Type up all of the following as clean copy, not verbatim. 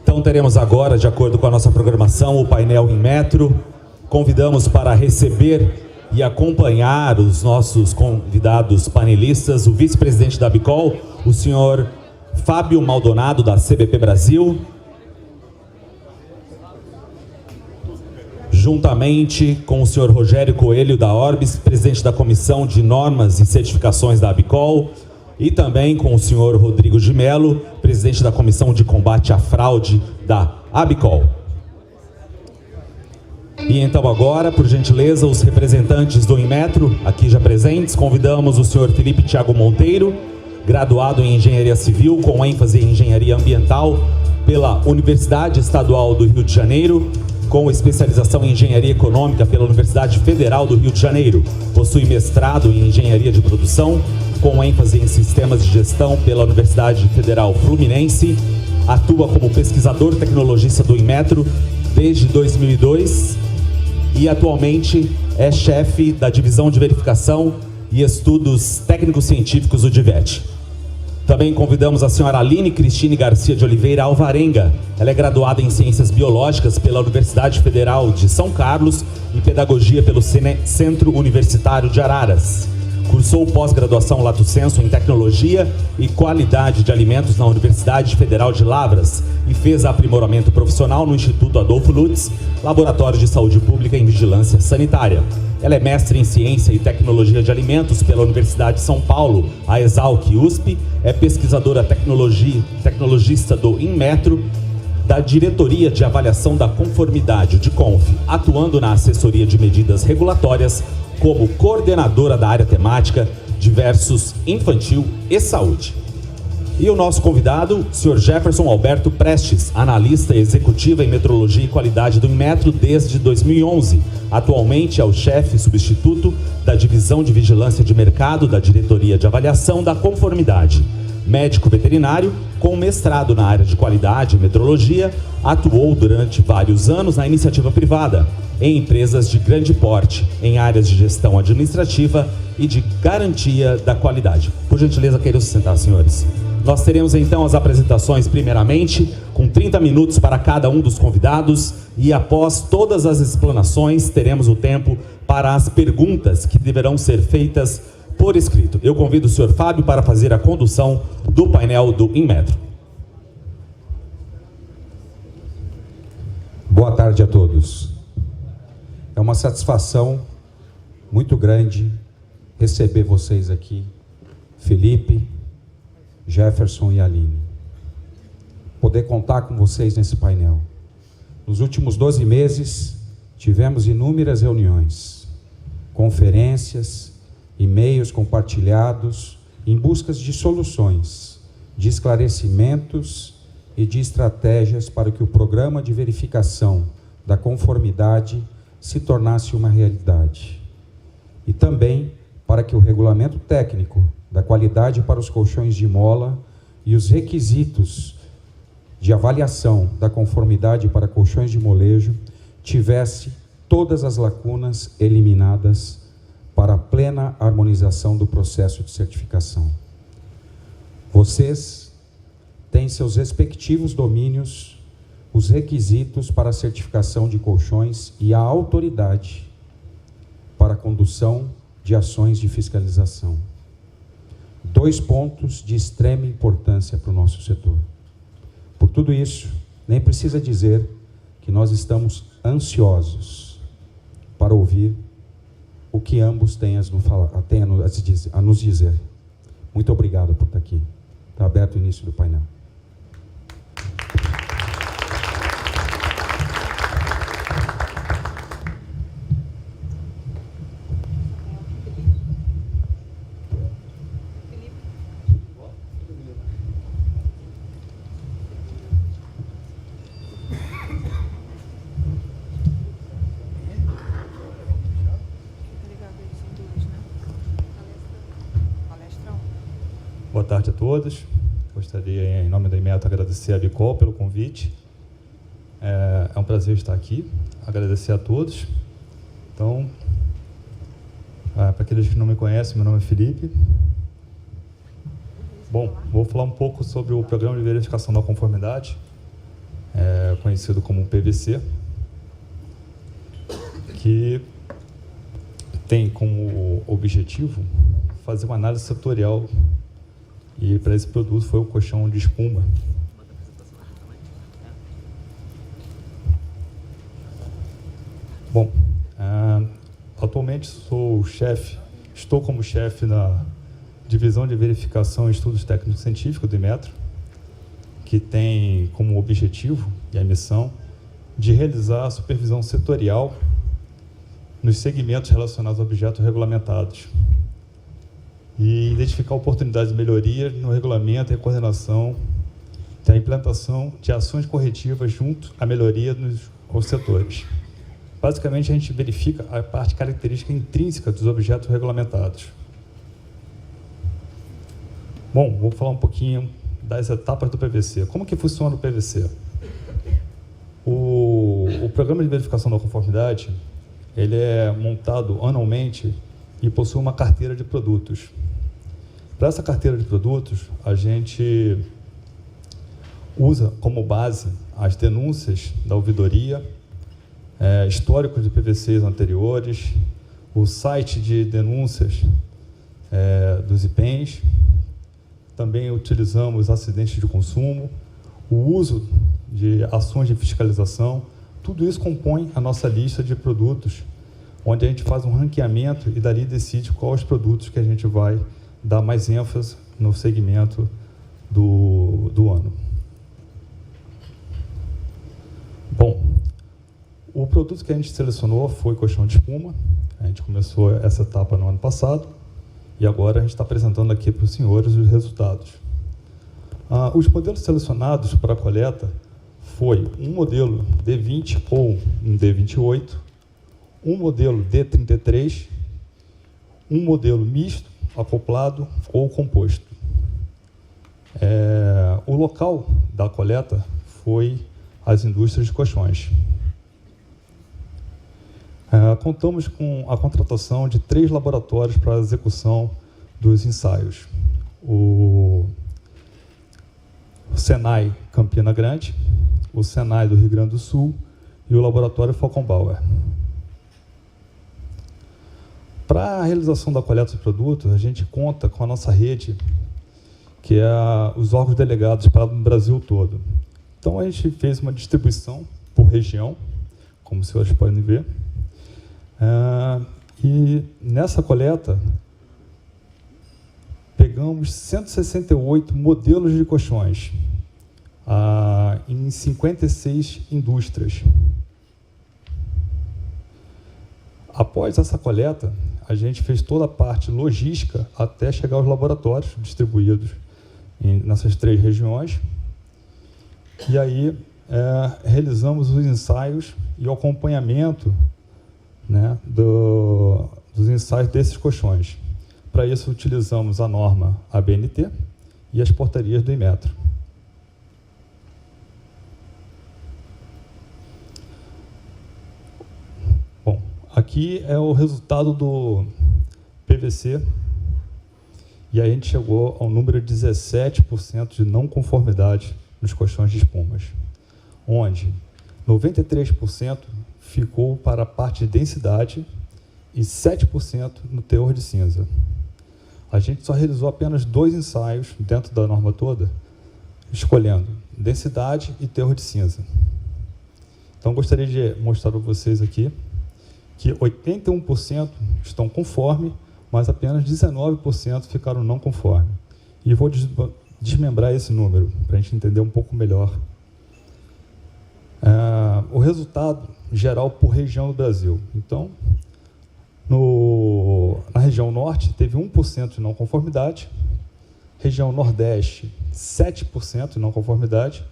Então teremos agora, de acordo com a nossa programação, o painel Inmetro. Convidamos para receber e acompanhar os nossos convidados panelistas, o vice-presidente da Abicol, o senhor Fábio Maldonado, da CBP Brasil, juntamente com o senhor Rogério Coelho, da Orbis, presidente da Comissão de Normas e Certificações da Abicol, e também com o senhor Rodrigo de Mello, presidente da Comissão de Combate à Fraude da Abicol. E então agora, por gentileza, os representantes do Inmetro, aqui já presentes, convidamos o senhor Felipe Thiago Monteiro, graduado em Engenharia Civil, com ênfase em Engenharia Ambiental, pela Universidade Estadual do Rio de Janeiro, com especialização em Engenharia Econômica pela Universidade Federal do Rio de Janeiro. Possui mestrado em Engenharia de Produção, com ênfase em Sistemas de Gestão pela Universidade Federal Fluminense. Atua como pesquisador tecnologista do Inmetro desde 2002 e atualmente é chefe da Divisão de Verificação e Estudos Técnicos Científicos do DIVET. Também convidamos a senhora Aline Cristine Garcia de Oliveira Alvarenga. Ela é graduada em Ciências Biológicas pela Universidade Federal de São Carlos e Pedagogia pelo Centro Universitário de Araras. Cursou pós-graduação Lato Sensu em Tecnologia e Qualidade de Alimentos na Universidade Federal de Lavras e fez aprimoramento profissional no Instituto Adolfo Lutz, Laboratório de Saúde Pública em Vigilância Sanitária. Ela é mestre em Ciência e Tecnologia de Alimentos pela Universidade de São Paulo, a Exalc USP, é pesquisadora tecnologista do Inmetro, da Diretoria de Avaliação da Conformidade, o DICONF, atuando na assessoria de medidas regulatórias como coordenadora da área temática Diversos Infantil e Saúde. E o nosso convidado, o Sr. Jefferson Alberto Prestes, analista executiva em Metrologia e Qualidade do Inmetro desde 2011. Atualmente é o chefe substituto da Divisão de Vigilância de Mercado da Diretoria de Avaliação da Conformidade. Médico veterinário, com mestrado na área de Qualidade e Metrologia, atuou durante vários anos na iniciativa privada, em empresas de grande porte, em áreas de gestão administrativa e de garantia da qualidade. Por gentileza, queiram se sentar, senhores. Nós teremos então as apresentações primeiramente, com 30 minutos para cada um dos convidados, e após todas as explanações, teremos o tempo para as perguntas que deverão ser feitas por escrito. Eu convido o senhor Fábio para fazer a condução do painel do Inmetro. Boa tarde a todos. É uma satisfação muito grande receber vocês aqui, Felipe, Jefferson e Aline. Poder contar com vocês nesse painel. Nos últimos 12 meses, tivemos inúmeras reuniões, conferências, e-mails compartilhados em busca de soluções, de esclarecimentos e de estratégias para que o programa de verificação da conformidade se tornasse uma realidade. E também para que o regulamento técnico da qualidade para os colchões de mola e os requisitos de avaliação da conformidade para colchões de molejo tivesse todas as lacunas eliminadas para a plena harmonização do processo de certificação. Vocês têm seus respectivos domínios, os requisitos para a certificação de colchões e a autoridade para a condução de ações de fiscalização. 2 pontos de extrema importância para o nosso setor. Por tudo isso, nem precisa dizer que nós estamos ansiosos para ouvir o que ambos têm a nos dizer. Muito obrigado por estar aqui. Está aberto o início do painel. Boa tarde a todos. Gostaria, em nome da Inmetro, agradecer a Abicol pelo convite. É um prazer estar aqui. Agradecer a todos. Então, para aqueles que não me conhecem, meu nome é Felipe. Bom, vou falar um pouco sobre o Programa de Verificação da Conformidade. conhecido como PVC, que tem como objetivo fazer uma análise setorial, e para esse produto foi o colchão de espuma. Bom, atualmente estou como chefe na Divisão de Verificação e Estudos Técnicos Científicos do Inmetro, que tem como objetivo e a missão de realizar a supervisão setorial nos segmentos relacionados a objetos regulamentados e identificar oportunidades de melhoria no regulamento e a coordenação da implantação de ações corretivas junto à melhoria nos setores. Basicamente, a gente verifica a parte característica intrínseca dos objetos regulamentados. Bom, vou falar um pouquinho das etapas do PVC. Como que funciona o PVC? O Programa de Verificação da Conformidade, ele é montado anualmente e possui uma carteira de produtos. Para essa carteira de produtos, a gente usa como base as denúncias da ouvidoria, históricos de PVCs anteriores, o site de denúncias dos IPENs, também utilizamos acidentes de consumo, o uso de ações de fiscalização. Tudo isso compõe a nossa lista de produtos, onde a gente faz um ranqueamento e dali decide quais os produtos que a gente vai dar mais ênfase no segmento do ano. Bom, o produto que a gente selecionou foi o colchão de espuma. A gente começou essa etapa no ano passado e agora a gente está apresentando aqui para os senhores os resultados. Os modelos selecionados para a coleta foi um modelo D20 ou um D28, um modelo D33, um modelo misto, acoplado ou composto. O local da coleta foi as indústrias de colchões. Contamos com a contratação de 3 laboratórios para a execução dos ensaios. O Senai Campina Grande, o Senai do Rio Grande do Sul e o Laboratório Falkenbauer. Para a realização da coleta de produtos, a gente conta com a nossa rede, que é os órgãos delegados para o Brasil todo. Então, a gente fez uma distribuição por região, como os senhores podem ver. E nessa coleta, pegamos 168 modelos de colchões em 56 indústrias. Após essa coleta, a gente fez toda a parte logística até chegar aos laboratórios distribuídos nessas 3 regiões. E aí realizamos os ensaios e o acompanhamento, né, dos ensaios desses colchões. Para isso, utilizamos a norma ABNT e as portarias do Inmetro. Bom, aqui é o resultado do PVC, e a gente chegou ao número de 17% de não conformidade nos colchões de espumas, onde 93% ficou para a parte de densidade e 7% no teor de cinza. A gente só realizou apenas 2 ensaios dentro da norma toda, escolhendo densidade e teor de cinza. Então, gostaria de mostrar para vocês aqui que 81% estão conforme, mas apenas 19% ficaram não conforme. E vou desmembrar esse número, para a gente entender um pouco melhor. O resultado geral por região do Brasil. Então, na região norte, teve 1% de não conformidade, região nordeste, 7% de não conformidade,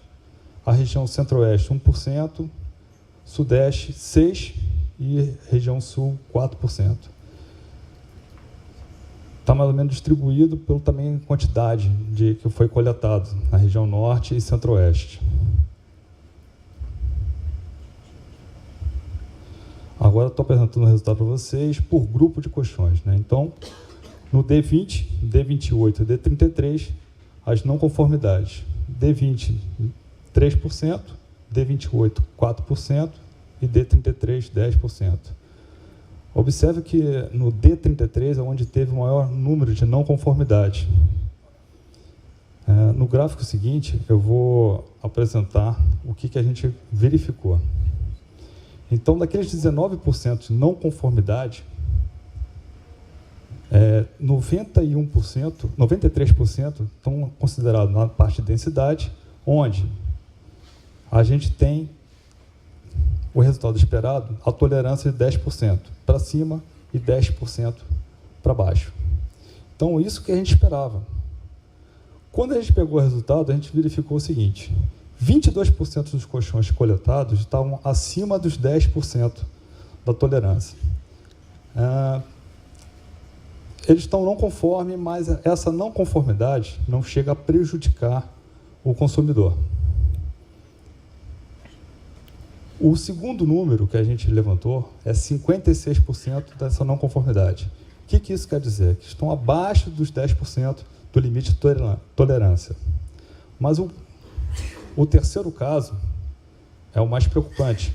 a região centro-oeste, 1%, sudeste, 6% e região sul, 4%. Está mais ou menos distribuído pelo tamanho e quantidade que foi coletado na região norte e centro-oeste. Agora estou apresentando o resultado para vocês por grupo de colchões, né? Então, no D20, D28 e D33, as não conformidades. D20, 3%, D28, 4% e D33, 10%. Observe que no D33 é onde teve o maior número de não conformidade. No gráfico seguinte, eu vou apresentar o que a gente verificou. Então, daqueles 19% de não conformidade, 93% estão considerados na parte de densidade, onde a gente tem o resultado esperado, a tolerância de 10% para cima e 10% para baixo. Então, isso que a gente esperava. Quando a gente pegou o resultado, a gente verificou o seguinte: 22% dos colchões coletados estavam acima dos 10% da tolerância. Eles estão não conformes, mas essa não conformidade não chega a prejudicar o consumidor. O segundo número que a gente levantou é 56% dessa não conformidade. O que isso quer dizer? Que estão abaixo dos 10% do limite de tolerância. Mas o terceiro caso é o mais preocupante,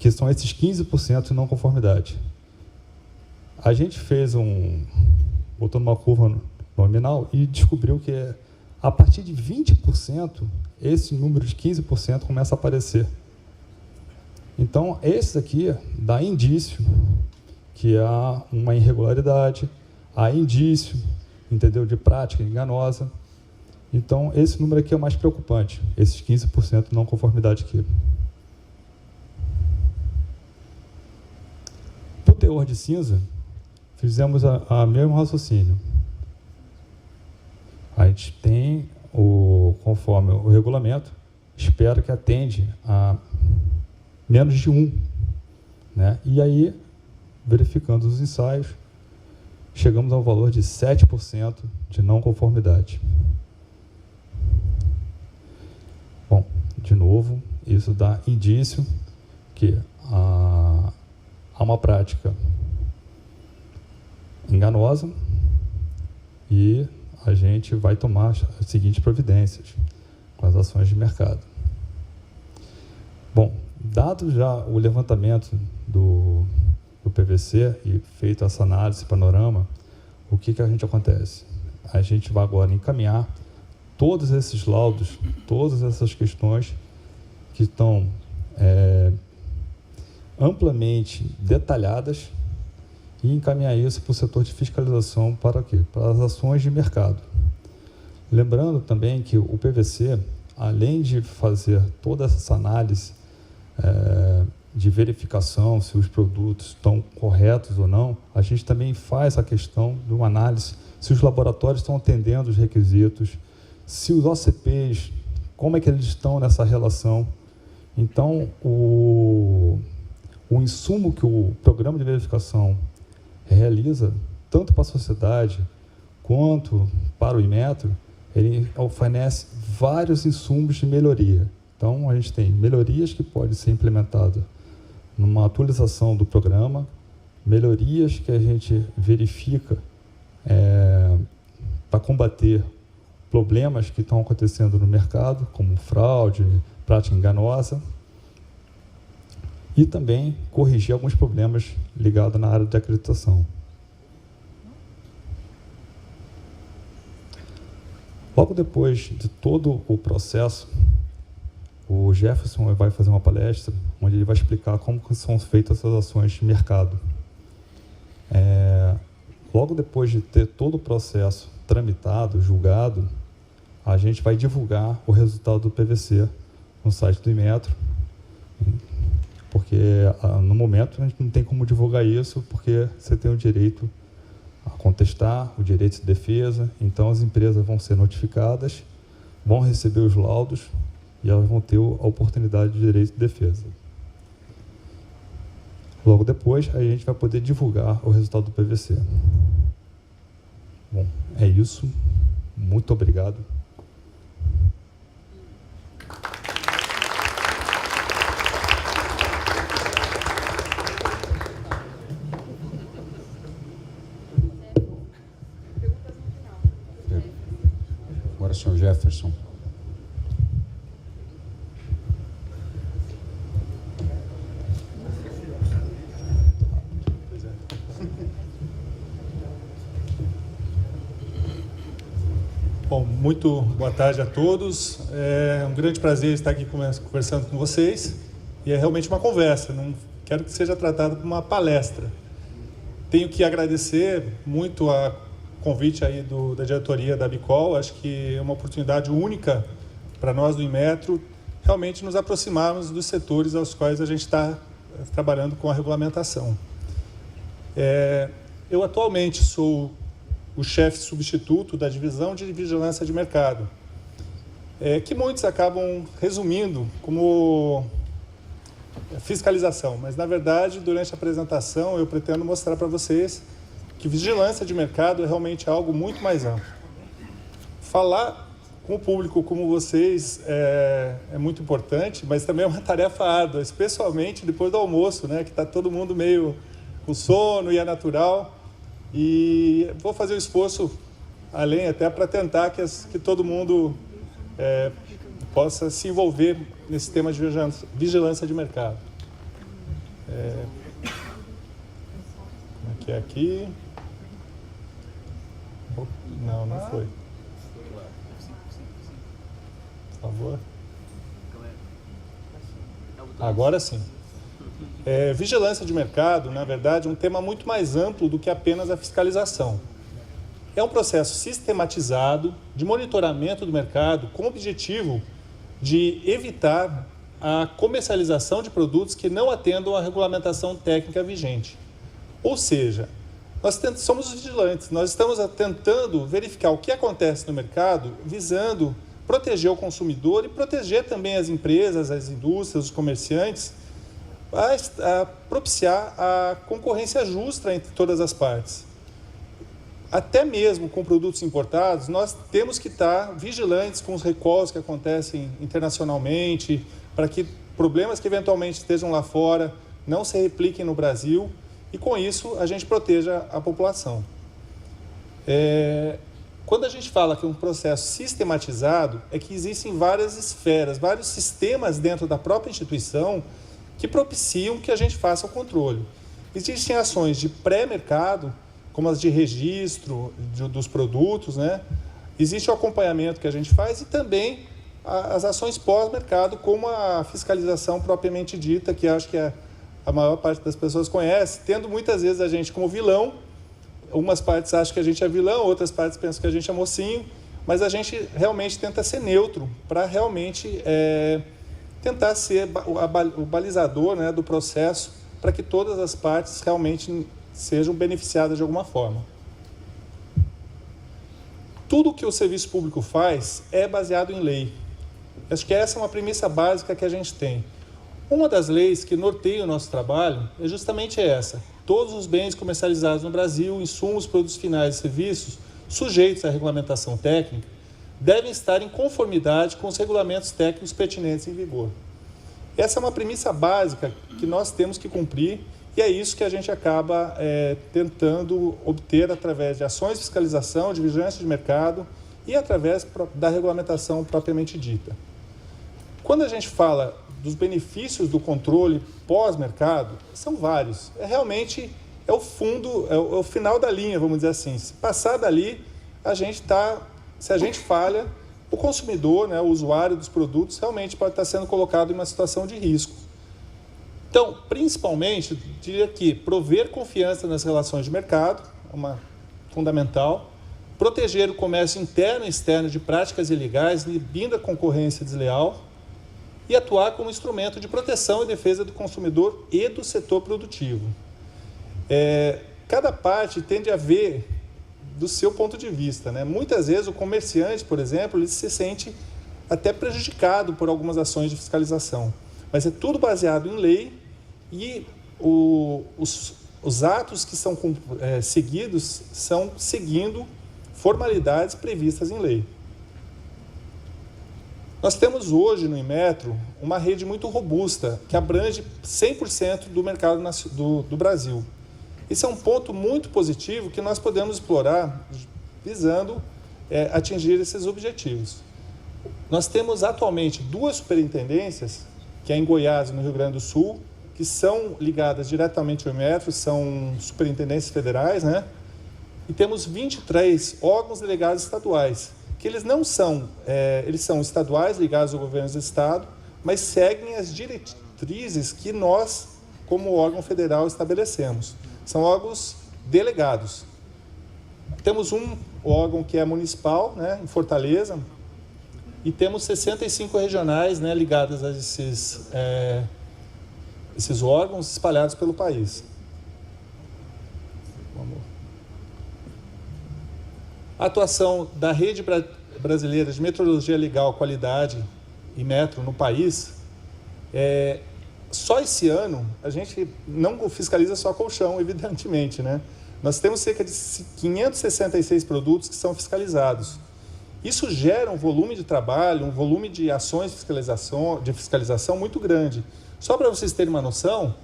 que são esses 15% de não conformidade. A gente botou numa curva nominal e descobriu que a partir de 20%, esse número de 15% começa a aparecer. Então, esse aqui dá indício que há uma irregularidade, há indício, entendeu, de prática enganosa. Então, esse número aqui é o mais preocupante, esses 15% de não conformidade aqui. Para o teor de cinza, fizemos a mesmo raciocínio. A gente tem, conforme o regulamento, espera que atende a menos de 1. Né? E aí, verificando os ensaios, chegamos ao valor de 7% de não conformidade. Bom, de novo, isso dá indício que há uma prática enganosa e a gente vai tomar as seguintes providências com as ações de mercado. Bom, dado já o levantamento do PVC e feita essa análise panorama, o que a gente acontece? A gente vai agora encaminhar todos esses laudos, todas essas questões que estão amplamente detalhadas e encaminhar isso para o setor de fiscalização para quê? Para as ações de mercado. Lembrando também que o PVC, além de fazer toda essa análise de verificação se os produtos estão corretos ou não, a gente também faz a questão de uma análise se os laboratórios estão atendendo os requisitos, se os OCPs, como é que eles estão nessa relação. Então, o insumo que o programa de verificação realiza, tanto para a sociedade quanto para o Inmetro, ele oferece vários insumos de melhoria. Então, a gente tem melhorias que podem ser implementadas numa atualização do programa, melhorias que a gente verifica para combater problemas que estão acontecendo no mercado, como fraude, prática enganosa, e também corrigir alguns problemas ligados na área de acreditação. Logo depois de todo o processo, o Jefferson vai fazer uma palestra onde ele vai explicar como são feitas essas ações de mercado. Logo depois de ter todo o processo tramitado, julgado, a gente vai divulgar o resultado do PVC no site do Inmetro, porque no momento a gente não tem como divulgar isso, porque você tem o direito a contestar, o direito de defesa. Então as empresas vão ser notificadas, vão receber os laudos e elas vão ter a oportunidade de direito de defesa. Logo depois a gente vai poder divulgar o resultado do PVC. Bom, é isso. Muito obrigado. Agora, senhor Jefferson. Muito boa tarde a todos. É um grande prazer estar aqui conversando com vocês. E é realmente uma conversa, não quero que seja tratado como uma palestra. Tenho que agradecer muito a convite aí da diretoria da Bicol. Acho que é uma oportunidade única para nós do Inmetro realmente nos aproximarmos dos setores aos quais a gente está trabalhando com a regulamentação. Eu atualmente sou o chefe substituto da divisão de vigilância de mercado, que muitos acabam resumindo como fiscalização, mas na verdade durante a apresentação eu pretendo mostrar para vocês que vigilância de mercado é realmente algo muito mais amplo. Falar com o público como vocês é muito importante, mas também é uma tarefa árdua, especialmente depois do almoço, né, que está todo mundo meio com sono e é natural. E vou fazer o esforço além até para tentar que todo mundo possa se envolver nesse tema de vigilância de mercado. Como é que é aqui? Não foi. Por favor. Agora sim. Vigilância de mercado, na verdade, é um tema muito mais amplo do que apenas a fiscalização. É um processo sistematizado de monitoramento do mercado com o objetivo de evitar a comercialização de produtos que não atendam à regulamentação técnica vigente. Ou seja, nós somos vigilantes, nós estamos tentando verificar o que acontece no mercado, visando proteger o consumidor e proteger também as empresas, as indústrias, os comerciantes, a propiciar a concorrência justa entre todas as partes. Até mesmo com produtos importados, nós temos que estar vigilantes com os recalls que acontecem internacionalmente, para que problemas que eventualmente estejam lá fora não se repliquem no Brasil e, com isso, a gente proteja a população. Quando a gente fala que é um processo sistematizado, é que existem várias esferas, vários sistemas dentro da própria instituição que propiciam que a gente faça o controle. Existem ações de pré-mercado, como as de registro dos produtos, né? Existe o acompanhamento que a gente faz e também as ações pós-mercado, como a fiscalização propriamente dita, que acho que a maior parte das pessoas conhece, tendo muitas vezes a gente como vilão. Umas partes acham que a gente é vilão, outras partes pensam que a gente é mocinho, mas a gente realmente tenta ser neutro para realmente tentar ser o balizador, né, do processo para que todas as partes realmente sejam beneficiadas de alguma forma. Tudo que o serviço público faz é baseado em lei. Acho que essa é uma premissa básica que a gente tem. Uma das leis que norteia o nosso trabalho é justamente essa. Todos os bens comercializados no Brasil, insumos, produtos finais e serviços sujeitos à regulamentação técnica devem estar em conformidade com os regulamentos técnicos pertinentes em vigor. Essa é uma premissa básica que nós temos que cumprir e é isso que a gente acaba tentando obter através de ações de fiscalização, de vigilância de mercado e através da regulamentação propriamente dita. Quando a gente fala dos benefícios do controle pós-mercado, são vários. Realmente é o fundo, é o final da linha, vamos dizer assim. Se passar dali, se a gente falha, o consumidor, né, o usuário dos produtos, realmente pode estar sendo colocado em uma situação de risco. Então, principalmente, diria que prover confiança nas relações de mercado é fundamental, proteger o comércio interno e externo de práticas ilegais, inibindo a concorrência desleal, e atuar como instrumento de proteção e defesa do consumidor e do setor produtivo. Cada parte tende a ver do seu ponto de vista, né? Muitas vezes o comerciante, por exemplo, ele se sente até prejudicado por algumas ações de fiscalização, mas é tudo baseado em lei e os atos que são seguidos são seguindo formalidades previstas em lei. Nós temos hoje no Inmetro uma rede muito robusta, que abrange 100% do mercado do Brasil. Esse é um ponto muito positivo que nós podemos explorar visando atingir esses objetivos. Nós temos atualmente 2 superintendências, que é em Goiás e no Rio Grande do Sul, que são ligadas diretamente ao Inmetro, são superintendências federais, né? E temos 23 órgãos delegados estaduais, que eles não são, eles são estaduais, ligados ao governo do estado, mas seguem as diretrizes que nós, como órgão federal, estabelecemos. São órgãos delegados. Temos um órgão que é municipal, né, em Fortaleza, e temos 65 regionais, né, ligadas a esses órgãos espalhados pelo país. A atuação da Rede Brasileira de Metrologia Legal, Qualidade e Metro no país, só esse ano, a gente não fiscaliza só colchão, evidentemente, né? Nós temos cerca de 566 produtos que são fiscalizados. Isso gera um volume de trabalho, um volume de ações de fiscalização muito grande. Só para vocês terem uma noção,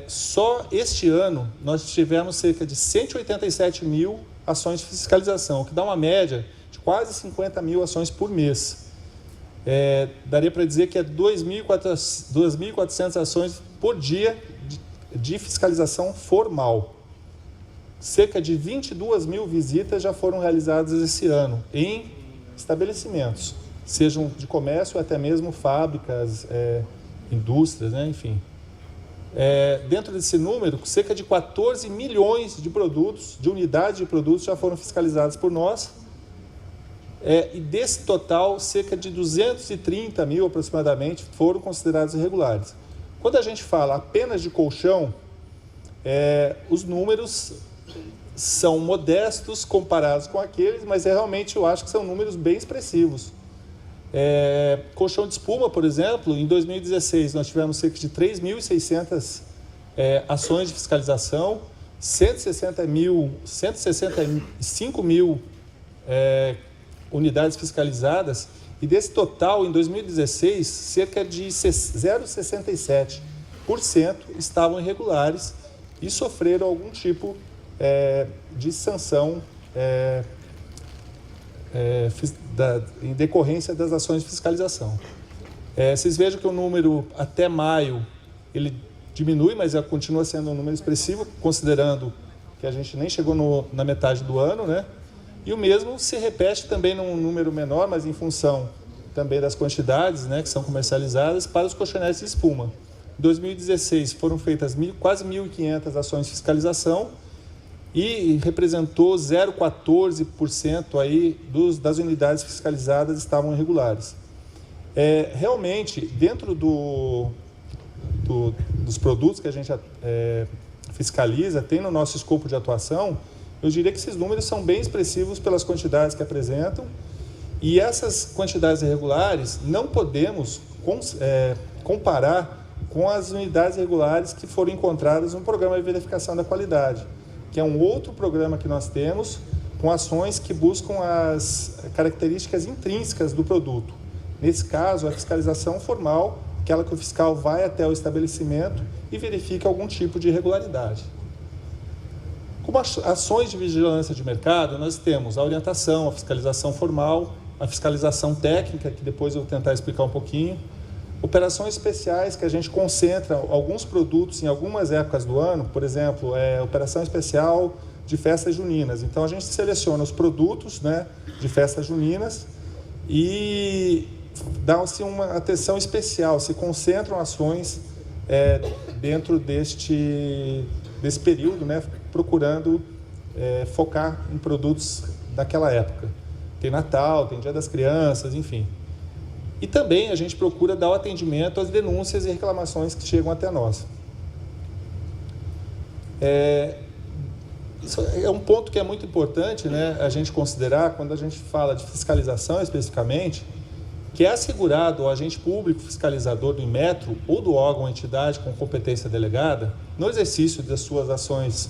só este ano nós tivemos cerca de 187 mil ações de fiscalização, o que dá uma média de quase 50 mil ações por mês. Daria para dizer que é 2.400 ações por dia de fiscalização formal. Cerca de 22 mil visitas já foram realizadas esse ano em estabelecimentos, sejam de comércio ou até mesmo fábricas, indústrias, né? Enfim. Dentro desse número, cerca de 14 milhões de produtos, de unidades de produtos já foram fiscalizados por nós. E desse total, cerca de 230 mil aproximadamente foram considerados irregulares. Quando a gente fala apenas de colchão, os números são modestos comparados com aqueles, mas realmente eu acho que são números bem expressivos. Colchão de espuma, por exemplo, em 2016 nós tivemos cerca de 3.600 ações de fiscalização, 165 mil unidades fiscalizadas, e desse total, em 2016, cerca de 0,67% estavam irregulares e sofreram algum tipo de sanção em decorrência das ações de fiscalização. Vocês vejam que o número até maio ele diminui, mas continua sendo um número expressivo, considerando que a gente nem chegou na metade do ano, né? E o mesmo se repete também num número menor, mas em função também das quantidades, né, que são comercializadas para os colchonetes de espuma. Em 2016 foram feitas quase 1.500 ações de fiscalização e representou 0,14% aí das unidades fiscalizadas estavam irregulares. Realmente, dentro dos produtos que a gente fiscaliza, tem no nosso escopo de atuação, eu diria que esses números são bem expressivos pelas quantidades que apresentam, e essas quantidades irregulares não podemos comparar com as unidades irregulares que foram encontradas no programa de verificação da qualidade, que é um outro programa que nós temos com ações que buscam as características intrínsecas do produto. Nesse caso, a fiscalização formal, aquela que o fiscal vai até o estabelecimento e verifica algum tipo de irregularidade. Como ações de vigilância de mercado, nós temos a orientação, a fiscalização formal, a fiscalização técnica, que depois eu vou tentar explicar um pouquinho, operações especiais, que a gente concentra alguns produtos em algumas épocas do ano, por exemplo, operação especial de festas juninas. Então, a gente seleciona os produtos, né, de festas juninas e dá-se uma atenção especial, se concentram ações dentro desse período, né, procurando focar em produtos daquela época. Tem Natal, tem Dia das Crianças, enfim. E também a gente procura dar o atendimento às denúncias e reclamações que chegam até nós. Isso é um ponto que é muito importante, né, a gente considerar quando a gente fala de fiscalização especificamente, que é assegurado ao agente público fiscalizador do Inmetro ou do órgão ou entidade com competência delegada, no exercício das suas ações,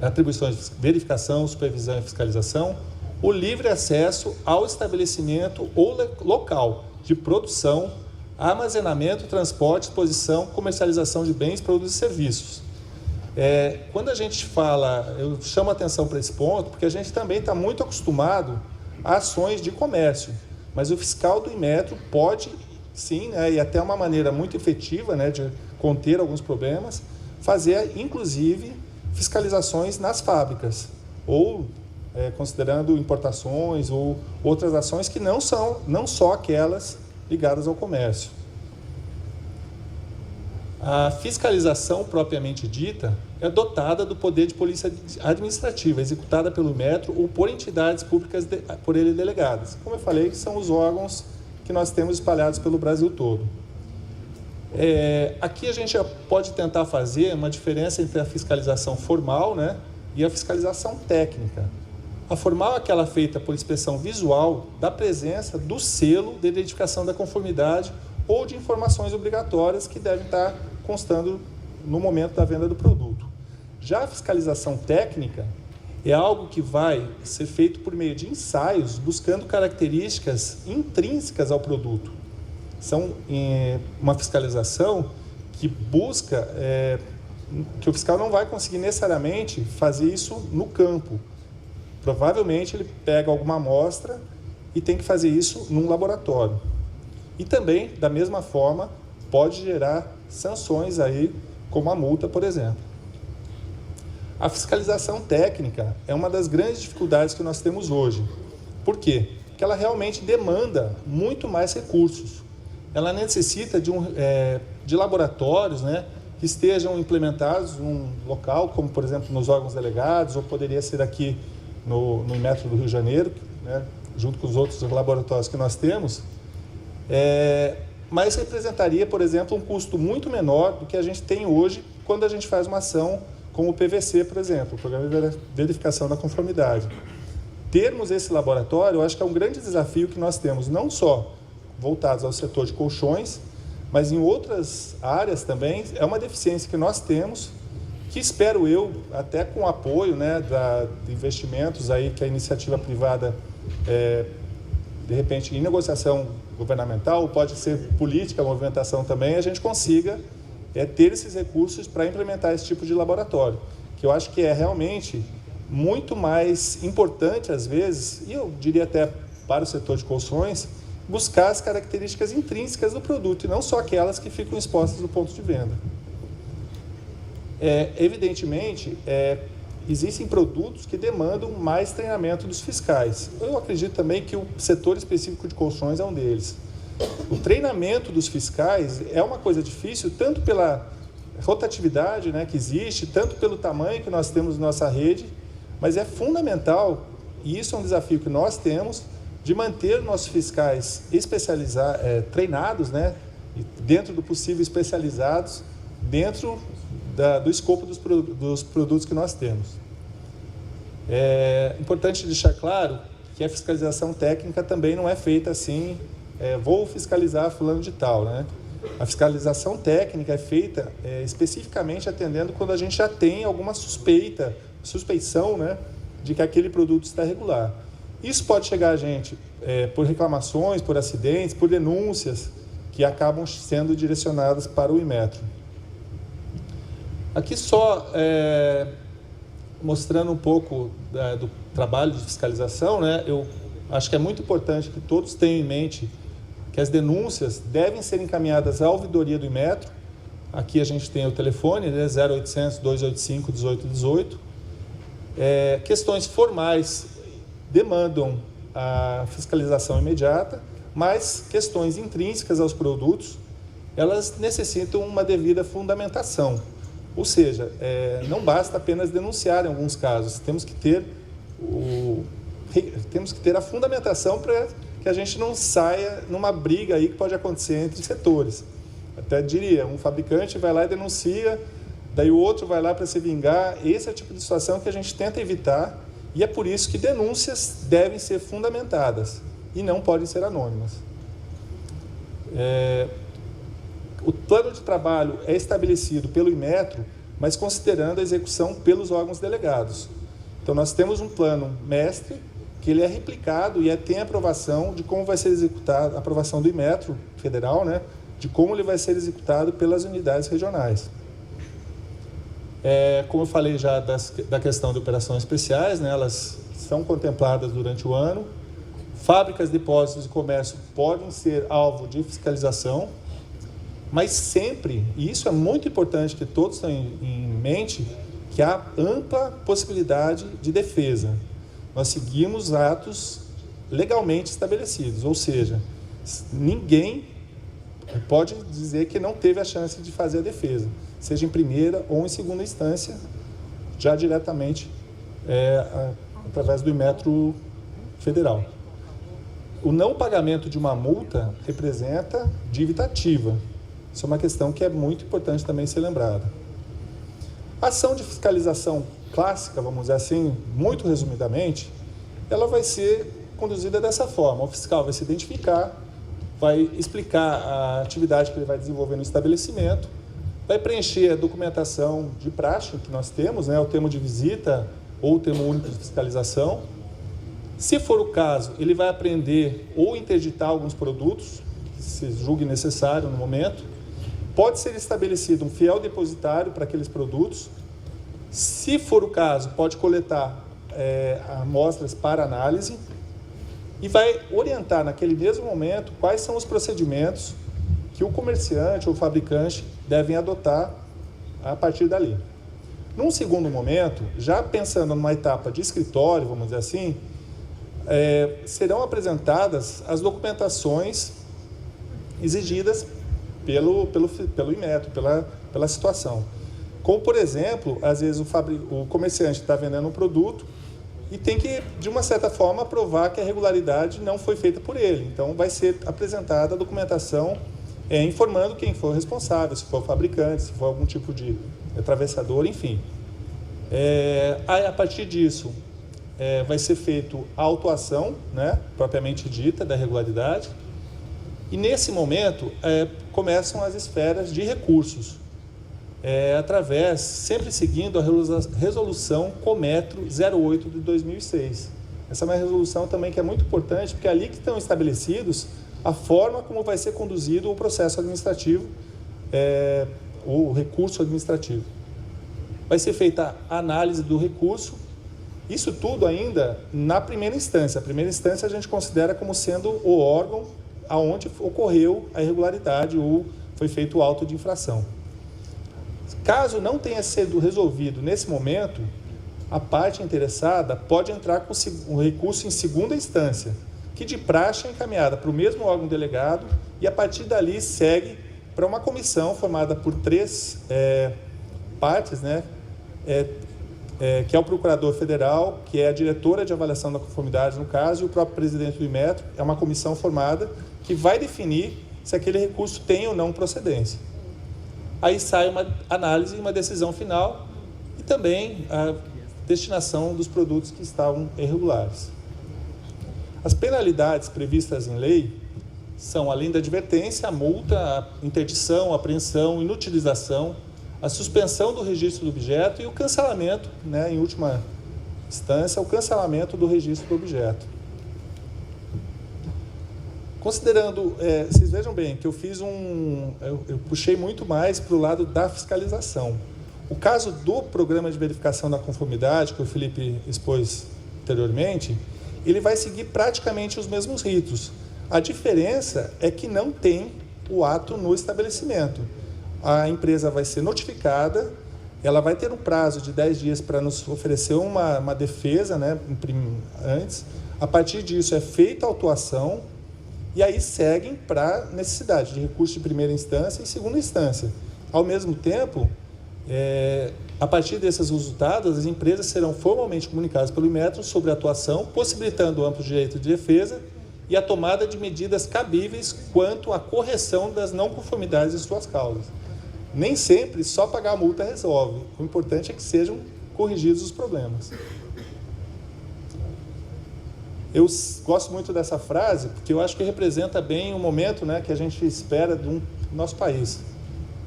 atribuições de verificação, supervisão e fiscalização, o livre acesso ao estabelecimento ou local de produção, armazenamento, transporte, exposição, comercialização de bens, produtos e serviços. Quando a gente fala, eu chamo a atenção para esse ponto, porque a gente também está muito acostumado a ações de comércio, mas o fiscal do Inmetro pode, sim, né, e até uma maneira muito efetiva, né, de conter alguns problemas, fazer, inclusive, fiscalizações nas fábricas ou considerando importações ou outras ações que não só aquelas ligadas ao comércio. A fiscalização propriamente dita é dotada do poder de polícia administrativa, executada pelo Inmetro ou por entidades públicas por ele delegadas. Como eu falei, são os órgãos que nós temos espalhados pelo Brasil todo. Aqui a gente já pode tentar fazer uma diferença entre a fiscalização formal, né, e a fiscalização técnica. A formal é aquela feita por inspeção visual da presença do selo de identificação da conformidade ou de informações obrigatórias que devem estar constando no momento da venda do produto. Já a fiscalização técnica é algo que vai ser feito por meio de ensaios, buscando características intrínsecas ao produto. São uma fiscalização que busca, que o fiscal não vai conseguir necessariamente fazer isso no campo. Provavelmente ele pega alguma amostra e tem que fazer isso num laboratório. E também, da mesma forma, pode gerar sanções aí, como a multa, por exemplo. A fiscalização técnica é uma das grandes dificuldades que nós temos hoje. Por quê? Porque ela realmente demanda muito mais recursos. Ela necessita de laboratórios, né, que estejam implementados num local, como, por exemplo, nos órgãos delegados, ou poderia ser aqui no Inmetro do Rio de Janeiro, né, junto com os outros laboratórios que nós temos, mas representaria, por exemplo, um custo muito menor do que a gente tem hoje quando a gente faz uma ação como o PVC, por exemplo, o Programa de Verificação da Conformidade. Termos esse laboratório, eu acho que é um grande desafio que nós temos, não só voltados ao setor de colchões, mas em outras áreas também. É uma deficiência que nós temos, que espero eu, até com o apoio, né, de investimentos aí que a iniciativa privada, de repente, em negociação governamental, pode ser política, movimentação também, a gente consiga ter esses recursos para implementar esse tipo de laboratório, que eu acho que é realmente muito mais importante, às vezes, e eu diria até para o setor de colchões, buscar as características intrínsecas do produto, e não só aquelas que ficam expostas no ponto de venda. Evidentemente, existem produtos que demandam mais treinamento dos fiscais. Eu acredito também que o setor específico de colchões é um deles. O treinamento dos fiscais é uma coisa difícil, tanto pela rotatividade, né, que existe, tanto pelo tamanho que nós temos na nossa rede, mas é fundamental, e isso é um desafio que nós temos, de manter nossos fiscais treinados, né, dentro do possível especializados, dentro do escopo dos produtos que nós temos. É importante deixar claro que a fiscalização técnica também não é feita assim, vou fiscalizar fulano de tal, né? A fiscalização técnica é feita especificamente atendendo quando a gente já tem alguma suspeição, né, de que aquele produto está irregular. Isso pode chegar a gente por reclamações, por acidentes, por denúncias que acabam sendo direcionadas para o Inmetro. Aqui só mostrando um pouco do trabalho de fiscalização, né? Eu acho que é muito importante que todos tenham em mente que as denúncias devem ser encaminhadas à ouvidoria do Inmetro. Aqui a gente tem o telefone, né, 0800 285 1818. Questões formais demandam a fiscalização imediata, mas questões intrínsecas aos produtos, elas necessitam uma devida fundamentação. Ou seja, não basta apenas denunciar em alguns casos, temos que ter a fundamentação para que a gente não saia numa briga aí que pode acontecer entre setores. Até diria, um fabricante vai lá e denuncia, daí o outro vai lá para se vingar. Esse é o tipo de situação que a gente tenta evitar, e é por isso que denúncias devem ser fundamentadas e não podem ser anônimas. O plano de trabalho é estabelecido pelo Inmetro, mas considerando a execução pelos órgãos delegados. Então, nós temos um plano mestre, que ele é replicado e tem aprovação de como vai ser executado, aprovação do Inmetro federal, né, de como ele vai ser executado pelas unidades regionais. Como eu falei já da questão de operações especiais, né, elas são contempladas durante o ano. Fábricas, depósitos e comércio podem ser alvo de fiscalização, mas sempre, e isso é muito importante que todos tenham em mente, que há ampla possibilidade de defesa. Nós seguimos atos legalmente estabelecidos, ou seja, ninguém pode dizer que não teve a chance de fazer a defesa, seja em primeira ou em segunda instância, já diretamente através do Inmetro Federal. O não pagamento de uma multa representa dívida ativa. Isso é uma questão que é muito importante também ser lembrada. A ação de fiscalização clássica, vamos dizer assim, muito resumidamente, ela vai ser conduzida dessa forma. O fiscal vai se identificar, vai explicar a atividade que ele vai desenvolver no estabelecimento, vai preencher a documentação de praxe que nós temos, né, o termo de visita ou o termo único de fiscalização. Se for o caso, ele vai apreender ou interditar alguns produtos, que se julgue necessário no momento. Pode ser estabelecido um fiel depositário para aqueles produtos. Se for o caso, pode coletar amostras para análise e vai orientar naquele mesmo momento quais são os procedimentos que o comerciante ou o fabricante devem adotar a partir dali. Num segundo momento, já pensando numa etapa de escritório, vamos dizer assim, serão apresentadas as documentações exigidas pelo Inmetro, pela situação. Como, por exemplo, às vezes o comerciante está vendendo um produto e tem que, de uma certa forma, provar que a irregularidade não foi feita por ele. Então, vai ser apresentada a documentação informando quem for responsável, se for o fabricante, se for algum tipo de atravessador, enfim. A partir disso, vai ser feito a autuação, né, propriamente dita, da irregularidade. E, nesse momento, começam as esferas de recursos, sempre seguindo a resolução Cometro 08 de 2006. Essa é uma resolução também que é muito importante, porque é ali que estão estabelecidos a forma como vai ser conduzido o processo administrativo, o recurso administrativo. Vai ser feita a análise do recurso, isso tudo ainda na primeira instância. A primeira instância a gente considera como sendo o órgão aonde ocorreu a irregularidade ou foi feito o auto de infração. Caso não tenha sido resolvido nesse momento, a parte interessada pode entrar com um recurso em segunda instância, que de praxe é encaminhada para o mesmo órgão delegado e a partir dali segue para uma comissão formada por 3 partes, né? Que é o Procurador Federal, que é a diretora de avaliação da conformidade no caso, e o próprio presidente do Inmetro. É uma comissão formada que vai definir se aquele recurso tem ou não procedência. Aí sai uma análise e uma decisão final e também a destinação dos produtos que estavam irregulares. As penalidades previstas em lei são, além da advertência, a multa, a interdição, a apreensão, inutilização, a suspensão do registro do objeto e o cancelamento, né, em última instância, o cancelamento do registro do objeto. Considerando, vocês vejam bem que eu puxei muito mais para o lado da fiscalização. O caso do programa de verificação da conformidade, que o Felipe expôs anteriormente, ele vai seguir praticamente os mesmos ritos. A diferença é que não tem o ato no estabelecimento. A empresa vai ser notificada, ela vai ter um prazo de 10 dias para nos oferecer uma defesa, né, antes. A partir disso é feita a autuação e aí seguem para a necessidade de recurso de primeira instância e segunda instância. Ao mesmo tempo, a partir desses resultados, as empresas serão formalmente comunicadas pelo Inmetro sobre a atuação, possibilitando o amplo direito de defesa e a tomada de medidas cabíveis quanto à correção das não conformidades em suas causas. Nem sempre só pagar a multa resolve. O importante é que sejam corrigidos os problemas. Eu gosto muito dessa frase porque eu acho que representa bem o momento, né, que a gente espera do nosso país.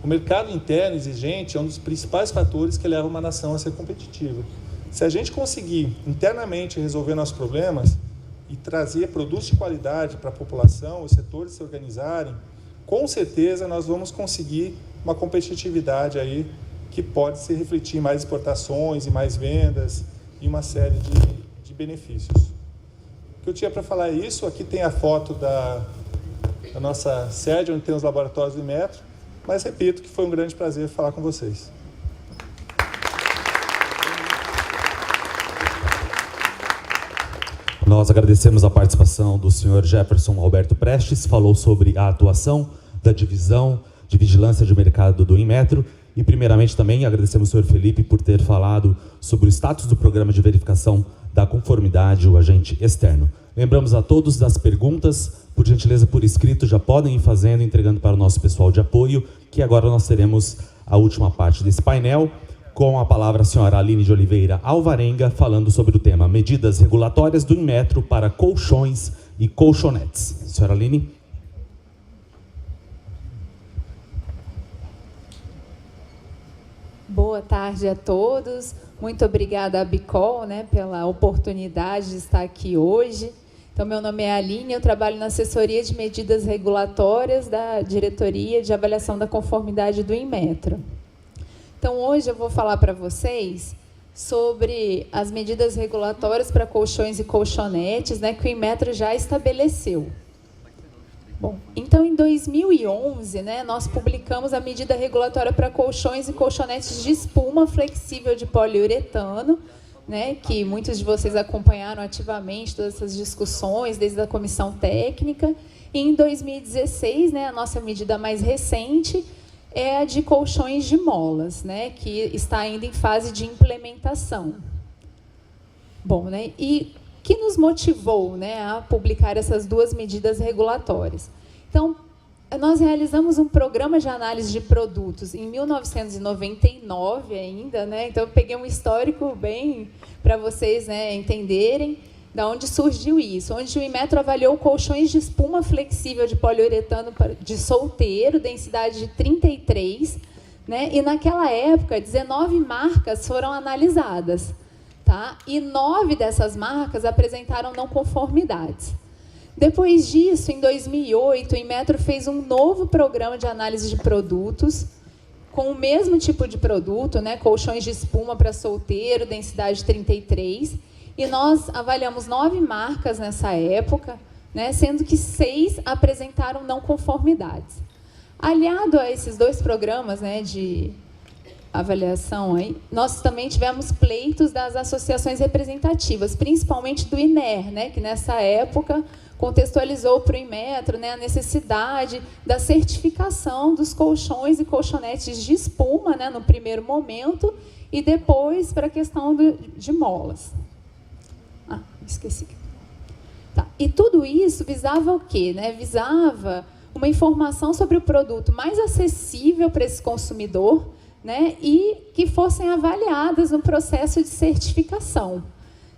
O mercado interno exigente é um dos principais fatores que leva uma nação a ser competitiva. Se a gente conseguir internamente resolver nossos problemas e trazer produtos de qualidade para a população, os setores se organizarem, com certeza nós vamos conseguir uma competitividade aí que pode se refletir em mais exportações, em mais vendas e uma série de benefícios. O que eu tinha para falar é isso. Aqui tem a foto da nossa sede, onde tem os laboratórios do Inmetro, mas repito que foi um grande prazer falar com vocês. Nós agradecemos a participação do senhor Jefferson Alberto Prestes, falou sobre a atuação da divisão de vigilância de mercado do Inmetro e, primeiramente, também agradecemos ao senhor Felipe por ter falado sobre o status do programa de verificação da conformidade, o agente externo. Lembramos a todos das perguntas, por gentileza, por escrito, já podem ir fazendo, entregando para o nosso pessoal de apoio, que agora nós teremos a última parte desse painel, com a palavra a senhora Aline de Oliveira Alvarenga, falando sobre o tema medidas regulatórias do Inmetro para colchões e colchonetes. Senhora Aline. Boa tarde a todos. Muito obrigada à Bicol, pela oportunidade de estar aqui hoje. Então, meu nome é Aline, eu trabalho na assessoria de medidas regulatórias da Diretoria de Avaliação da Conformidade do Inmetro. Então, hoje eu vou falar para vocês sobre as medidas regulatórias para colchões e colchonetes, que o Inmetro já estabeleceu. Bom, então, em 2011, nós publicamos a medida regulatória para colchões e colchonetes de espuma flexível de poliuretano, que muitos de vocês acompanharam ativamente todas essas discussões, desde a comissão técnica. E em 2016, a nossa medida mais recente é a de colchões de molas, que está ainda em fase de implementação. Bom, e que nos motivou a publicar essas duas medidas regulatórias? Então, nós realizamos um programa de análise de produtos em 1999 ainda, então eu peguei um histórico bem para vocês entenderem de onde surgiu isso, onde o Inmetro avaliou colchões de espuma flexível de poliuretano de solteiro, densidade de 33, e naquela época 19 marcas foram analisadas. Tá? E 9 dessas marcas apresentaram não conformidades. Depois disso, em 2008, o Inmetro fez um novo programa de análise de produtos, com o mesmo tipo de produto, colchões de espuma para solteiro, densidade 33, e nós avaliamos 9 marcas nessa época, sendo que 6 apresentaram não conformidades. Aliado a esses dois programas de avaliação, nós também tivemos pleitos das associações representativas, principalmente do INER, que nessa época contextualizou para o Inmetro a necessidade da certificação dos colchões e colchonetes de espuma, no primeiro momento, e depois para a questão de molas. Esqueci. Tá. E tudo isso visava o quê? Visava uma informação sobre o produto mais acessível para esse consumidor, e que fossem avaliadas no processo de certificação,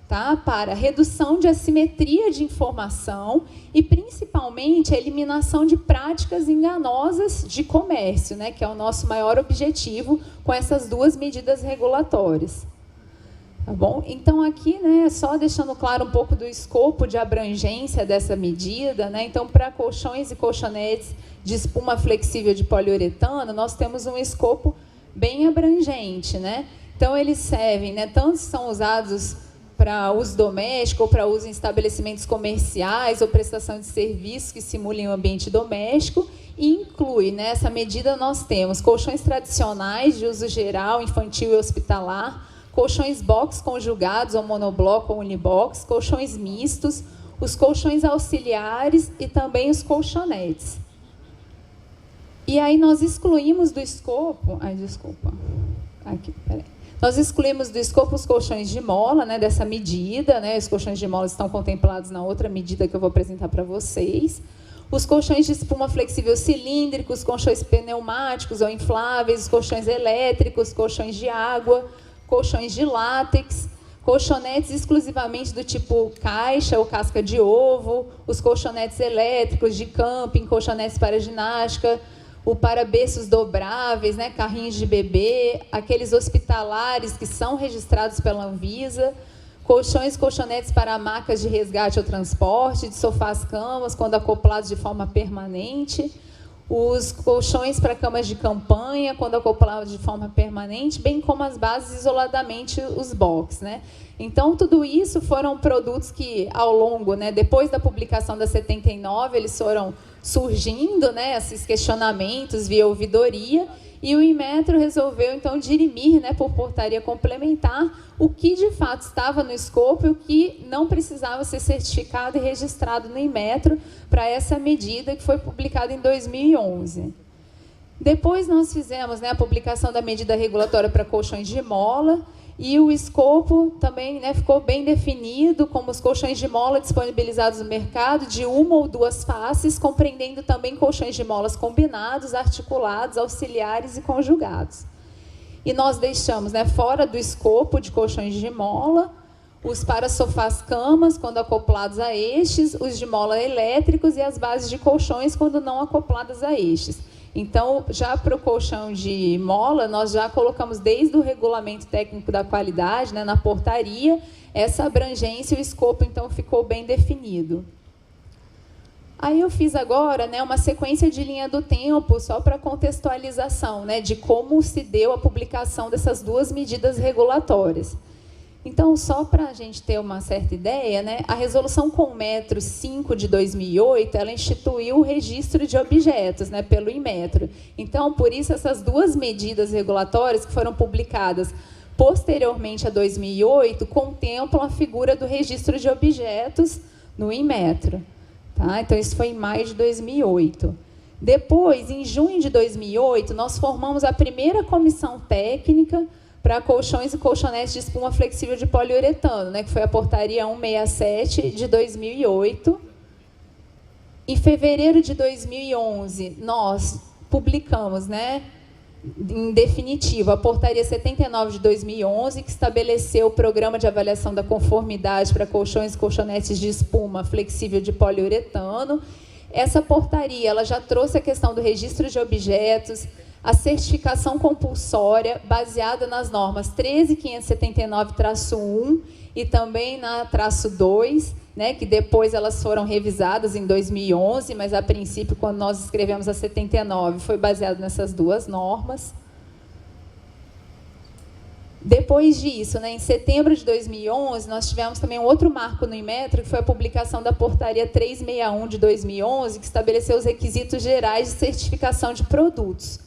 tá? Para redução de assimetria de informação e, principalmente, a eliminação de práticas enganosas de comércio, que é o nosso maior objetivo com essas duas medidas regulatórias. Tá bom? Então, aqui, só deixando claro um pouco do escopo de abrangência dessa medida, então, para colchões e colchonetes de espuma flexível de poliuretano, nós temos um escopo bem abrangente, Então, eles servem, tanto são usados para uso doméstico ou para uso em estabelecimentos comerciais ou prestação de serviços que simulem o ambiente doméstico, e inclui, nessa medida, nós temos colchões tradicionais de uso geral, infantil e hospitalar, colchões box conjugados ou monobloco ou unibox, colchões mistos, os colchões auxiliares e também os colchonetes. E aí nós excluímos do escopo... desculpa. Aqui, peraí. Nós excluímos do escopo os colchões de mola, dessa medida, Os colchões de mola estão contemplados na outra medida que eu vou apresentar para vocês. Os colchões de espuma flexível cilíndricos, colchões pneumáticos ou infláveis, os colchões elétricos, colchões de água, colchões de látex, colchonetes exclusivamente do tipo caixa ou casca de ovo, os colchonetes elétricos de camping, colchonetes para ginástica, o para berços dobráveis, carrinhos de bebê, aqueles hospitalares que são registrados pela Anvisa, colchões e colchonetes para macas de resgate ou transporte, de sofás-camas, quando acoplados de forma permanente, os colchões para camas de campanha, quando acoplados de forma permanente, bem como as bases isoladamente, os box, Então, tudo isso foram produtos que, ao longo, depois da publicação da 79, eles foram surgindo, né, esses questionamentos via ouvidoria, e o Inmetro resolveu, então, dirimir, né, por portaria complementar, o que de fato estava no escopo e o que não precisava ser certificado e registrado no Inmetro para essa medida que foi publicada em 2011. Depois nós fizemos, né, a publicação da medida regulatória para colchões de mola, e o escopo também, né, ficou bem definido, como os colchões de mola disponibilizados no mercado, de uma ou duas faces, compreendendo também colchões de molas combinados, articulados, auxiliares e conjugados. E nós deixamos, né, fora do escopo de colchões de mola os para-sofás-camas, quando acoplados a eixos, os de mola elétricos e as bases de colchões, quando não acopladas a eixos. Então, já para o colchão de mola, nós já colocamos desde o regulamento técnico da qualidade, né, na portaria, essa abrangência e o escopo, então, ficou bem definido. Aí eu fiz agora, né, uma sequência de linha do tempo, só para contextualização, né, de como se deu a publicação dessas duas medidas regulatórias. Então, só para a gente ter uma certa ideia, né, a Resolução Conmetro 5 de 2008, ela instituiu o registro de objetos, né, pelo Inmetro. Então, por isso, essas duas medidas regulatórias que foram publicadas posteriormente a 2008, contemplam a figura do registro de objetos no Inmetro. Tá? Então, isso foi em maio de 2008. Depois, em junho de 2008, nós formamos a primeira comissão técnica para colchões e colchonetes de espuma flexível de poliuretano, né, que foi a portaria 167 de 2008. Em fevereiro de 2011, nós publicamos, né, em definitivo, a portaria 79 de 2011, que estabeleceu o programa de avaliação da conformidade para colchões e colchonetes de espuma flexível de poliuretano. Essa portaria ela já trouxe a questão do registro de objetos, a certificação compulsória, baseada nas normas 13.579-1 e também na -2, né, que depois elas foram revisadas em 2011, mas, a princípio, quando nós escrevemos a 79, foi baseado nessas duas normas. Depois disso, né, em setembro de 2011, nós tivemos também um outro marco no Inmetro, que foi a publicação da portaria 361 de 2011, que estabeleceu os requisitos gerais de certificação de produtos.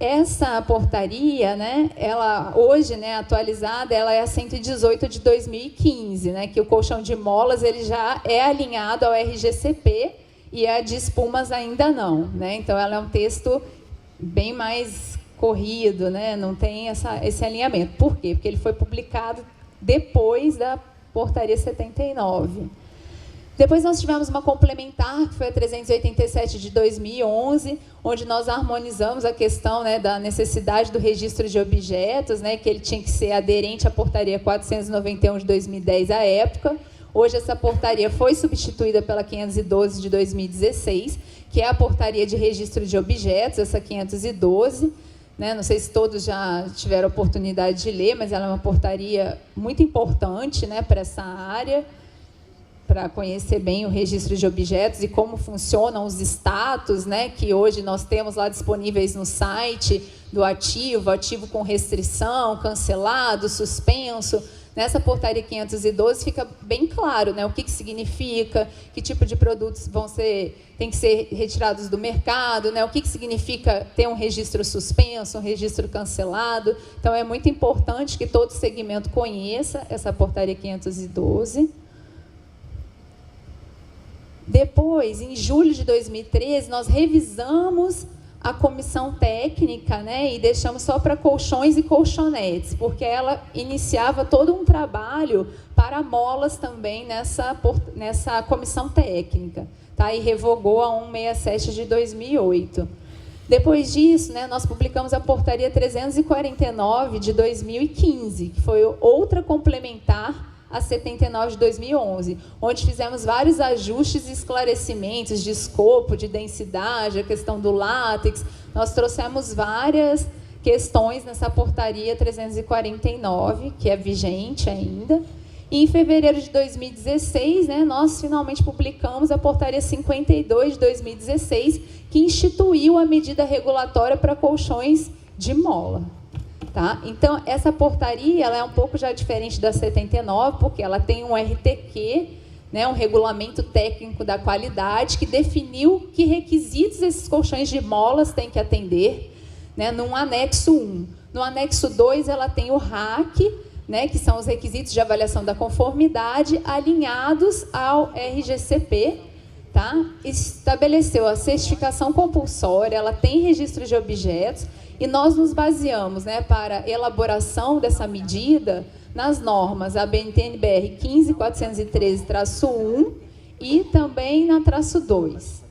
Essa portaria, né, ela hoje, né, atualizada, ela é a 118 de 2015, né, que o colchão de molas ele já é alinhado ao RGCP e a de espumas ainda não, né? Então ela é um texto bem mais corrido, né? Não tem esse alinhamento. Por quê? Porque ele foi publicado depois da portaria 79. Depois nós tivemos uma complementar, que foi a 387 de 2011, onde nós harmonizamos a questão, né, da necessidade do registro de objetos, né, que ele tinha que ser aderente à portaria 491 de 2010 à época. Hoje essa portaria foi substituída pela 512 de 2016, que é a portaria de registro de objetos, essa 512. Né, não sei se todos já tiveram a oportunidade de ler, mas ela é uma portaria muito importante, né, para essa área, para conhecer bem o registro de objetos e como funcionam os status, né, que hoje nós temos lá disponíveis no site do ativo com restrição, cancelado, suspenso. Nessa portaria 512 fica bem claro, né, o que significa, que tipo de produtos tem que ser retirados do mercado, né, o que significa ter um registro suspenso, um registro cancelado. Então, é muito importante que todo segmento conheça essa portaria 512. Depois, em julho de 2013, nós revisamos a comissão técnica, né, e deixamos só para colchões e colchonetes, porque ela iniciava todo um trabalho para molas também nessa comissão técnica, tá? E revogou a 167 de 2008. Depois disso, né, nós publicamos a portaria 349 de 2015, que foi outra complementar a 79 de 2011, onde fizemos vários ajustes e esclarecimentos de escopo, de densidade, a questão do látex. Nós trouxemos várias questões nessa portaria 349, que é vigente ainda. E em fevereiro de 2016, né, nós finalmente publicamos a portaria 52 de 2016, que instituiu a medida regulatória para colchões de mola. Tá? Então, essa portaria ela é um pouco já diferente da 79, porque ela tem um RTQ, né, um regulamento técnico da qualidade que definiu que requisitos esses colchões de molas têm que atender, né, num anexo 1. No anexo 2, ela tem o RAC, né, que são os requisitos de avaliação da conformidade alinhados ao RGCP, tá? Estabeleceu a certificação compulsória, ela tem registro de objetos, e nós nos baseamos, né, para elaboração dessa medida nas normas ABNT-NBR 15413-1 e também na traço 2.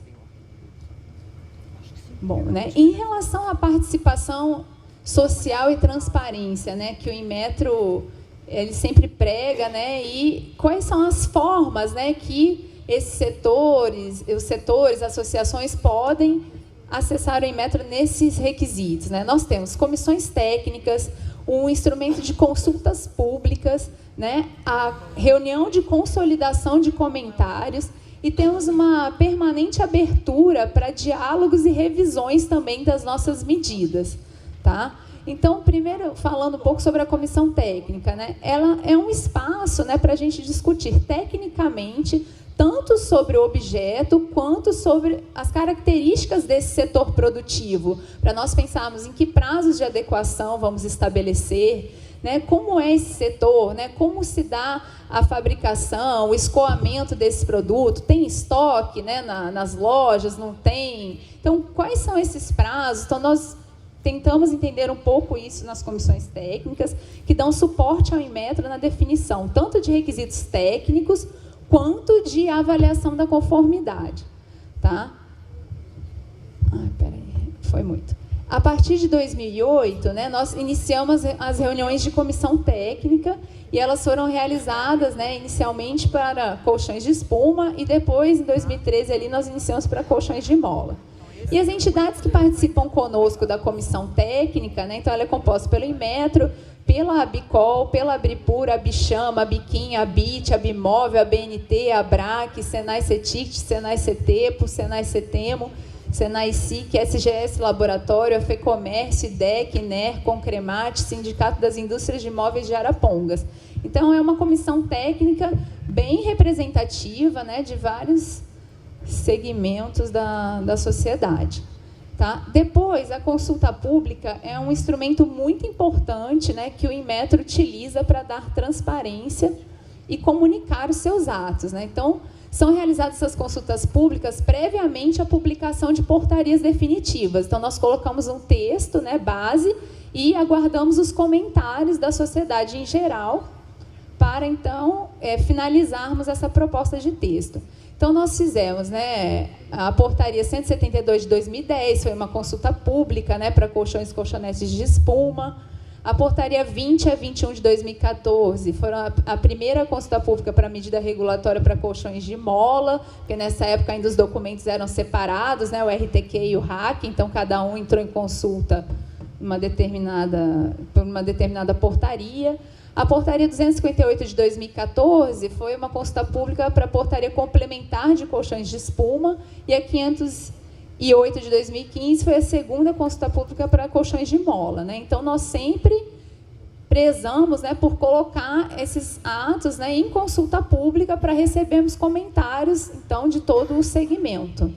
Bom, né, em relação à participação social e transparência, né, que o Inmetro ele sempre prega, né, e quais são as formas, né, que esses setores, os setores, associações podem acessar o Inmetro nesses requisitos, né? Nós temos comissões técnicas, um instrumento de consultas públicas, né, a reunião de consolidação de comentários, e temos uma permanente abertura para diálogos e revisões também das nossas medidas, tá? Então, primeiro, falando um pouco sobre a comissão técnica, né? Ela é um espaço, né, para a gente discutir tecnicamente tanto sobre o objeto quanto sobre as características desse setor produtivo, para nós pensarmos em que prazos de adequação vamos estabelecer, né, como é esse setor, né, como se dá a fabricação, o escoamento desse produto, tem estoque, né, nas lojas, não tem? Então, quais são esses prazos? Então, nós tentamos entender um pouco isso nas comissões técnicas, que dão suporte ao Inmetro na definição, tanto de requisitos técnicos, quanto de avaliação da conformidade. Tá? Peraí, foi muito. A partir de 2008, né, nós iniciamos as reuniões de comissão técnica e elas foram realizadas, né, inicialmente para colchões de espuma e depois, em 2013, ali, nós iniciamos para colchões de mola. E as entidades que participam conosco da comissão técnica, né, então ela é composta pelo Inmetro, pela Abicol, pela Abripur, a Bichama, a Biquim, a BIT, a Bimóvel, a BNT, a ABRAC, Senai CETICT, Senai CETEPO, Senai CETEMO, Senai SIC, SGS Laboratório, a FEComércio, IDEC, INER, Concremate, Sindicato das Indústrias de Imóveis de Arapongas. Então, é uma comissão técnica bem representativa, né, de vários segmentos da sociedade. Tá? Depois, a consulta pública é um instrumento muito importante, né, que o Inmetro utiliza para dar transparência e comunicar os seus atos, né? Então, são realizadas essas consultas públicas previamente à publicação de portarias definitivas. Então, nós colocamos um texto, né, base, e aguardamos os comentários da sociedade em geral para, então, finalizarmos essa proposta de texto. Então, nós fizemos, né, a portaria 172 de 2010, foi uma consulta pública, né, para colchões e colchonetes de espuma. A portaria 20 a 21 de 2014 foram a primeira consulta pública para medida regulatória para colchões de mola, porque nessa época ainda os documentos eram separados, né, o RTQ e o RAC, então cada um entrou em consulta por uma determinada portaria. A portaria 258 de 2014 foi uma consulta pública para a portaria complementar de colchões de espuma, e a 508 de 2015 foi a segunda consulta pública para colchões de mola, né? Então, nós sempre prezamos, né, por colocar esses atos, né, em consulta pública para recebermos comentários, então, de todo o segmento.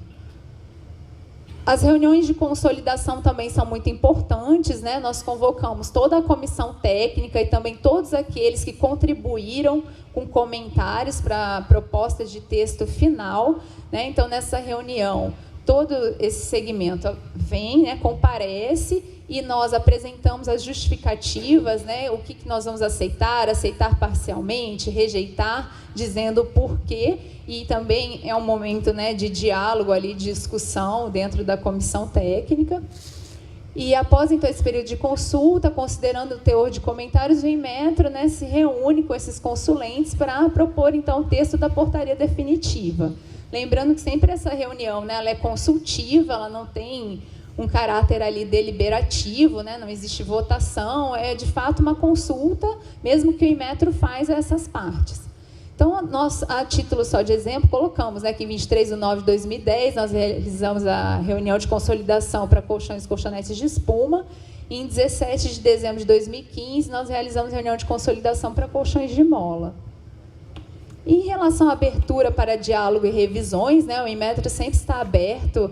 As reuniões de consolidação também são muito importantes, né? Nós convocamos toda a comissão técnica e também todos aqueles que contribuíram com comentários para a proposta de texto final, né? Então, nessa reunião, todo esse segmento vem, né, comparece, e nós apresentamos as justificativas, né, o que nós vamos aceitar parcialmente, rejeitar, dizendo o porquê, e também é um momento, né, de diálogo, ali, de discussão dentro da comissão técnica. E após, então, esse período de consulta, considerando o teor de comentários, o Inmetro, né, se reúne com esses consulentes para propor, então, o texto da portaria definitiva. Lembrando que sempre essa reunião, né, ela é consultiva, ela não tem um caráter ali deliberativo, né, não existe votação, é de fato uma consulta, mesmo que o Inmetro faz essas partes. Então, nós, a título só de exemplo, colocamos, né, que em 23 de nove de 2010 nós realizamos a reunião de consolidação para colchões e colchonetes de espuma, e em 17 de dezembro de 2015 nós realizamos a reunião de consolidação para colchões de mola. Em relação à abertura para diálogo e revisões, né, o Inmetro sempre está aberto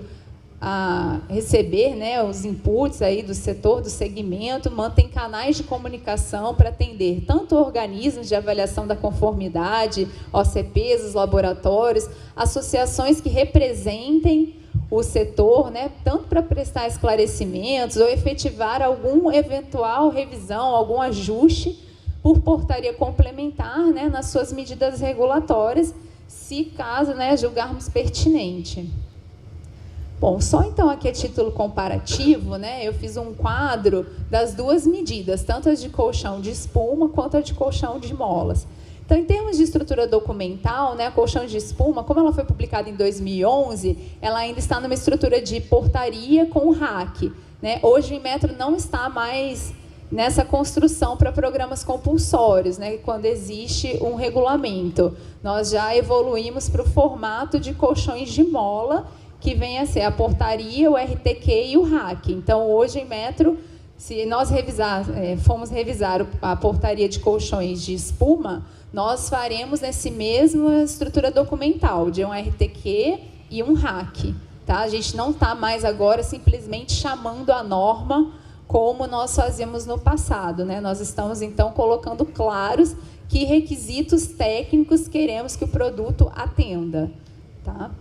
a receber, né, os inputs aí do setor, do segmento, mantém canais de comunicação para atender tanto organismos de avaliação da conformidade, OCPs, os laboratórios, associações que representem o setor, né, tanto para prestar esclarecimentos ou efetivar alguma eventual revisão, algum ajuste por portaria complementar, né, nas suas medidas regulatórias, se caso, né, julgarmos pertinente. Bom, só então aqui a título comparativo, né, eu fiz um quadro das duas medidas, tanto as de colchão de espuma quanto a de colchão de molas. Então, em termos de estrutura documental, né, a colchão de espuma, como ela foi publicada em 2011, ela ainda está numa estrutura de portaria com RAC, né? Hoje o Inmetro não está mais nessa construção para programas compulsórios, né, quando existe um regulamento. Nós já evoluímos para o formato de colchões de mola, que vem a ser a portaria, o RTQ e o RAC. Então, hoje, em Metro, se nós formos revisar a portaria de colchões de espuma, nós faremos nessa mesma estrutura documental, de um RTQ e um RAC. Tá? A gente não está mais agora simplesmente chamando a norma como nós fazíamos no passado, né? Nós estamos, então, colocando claros que requisitos técnicos queremos que o produto atenda. Tá?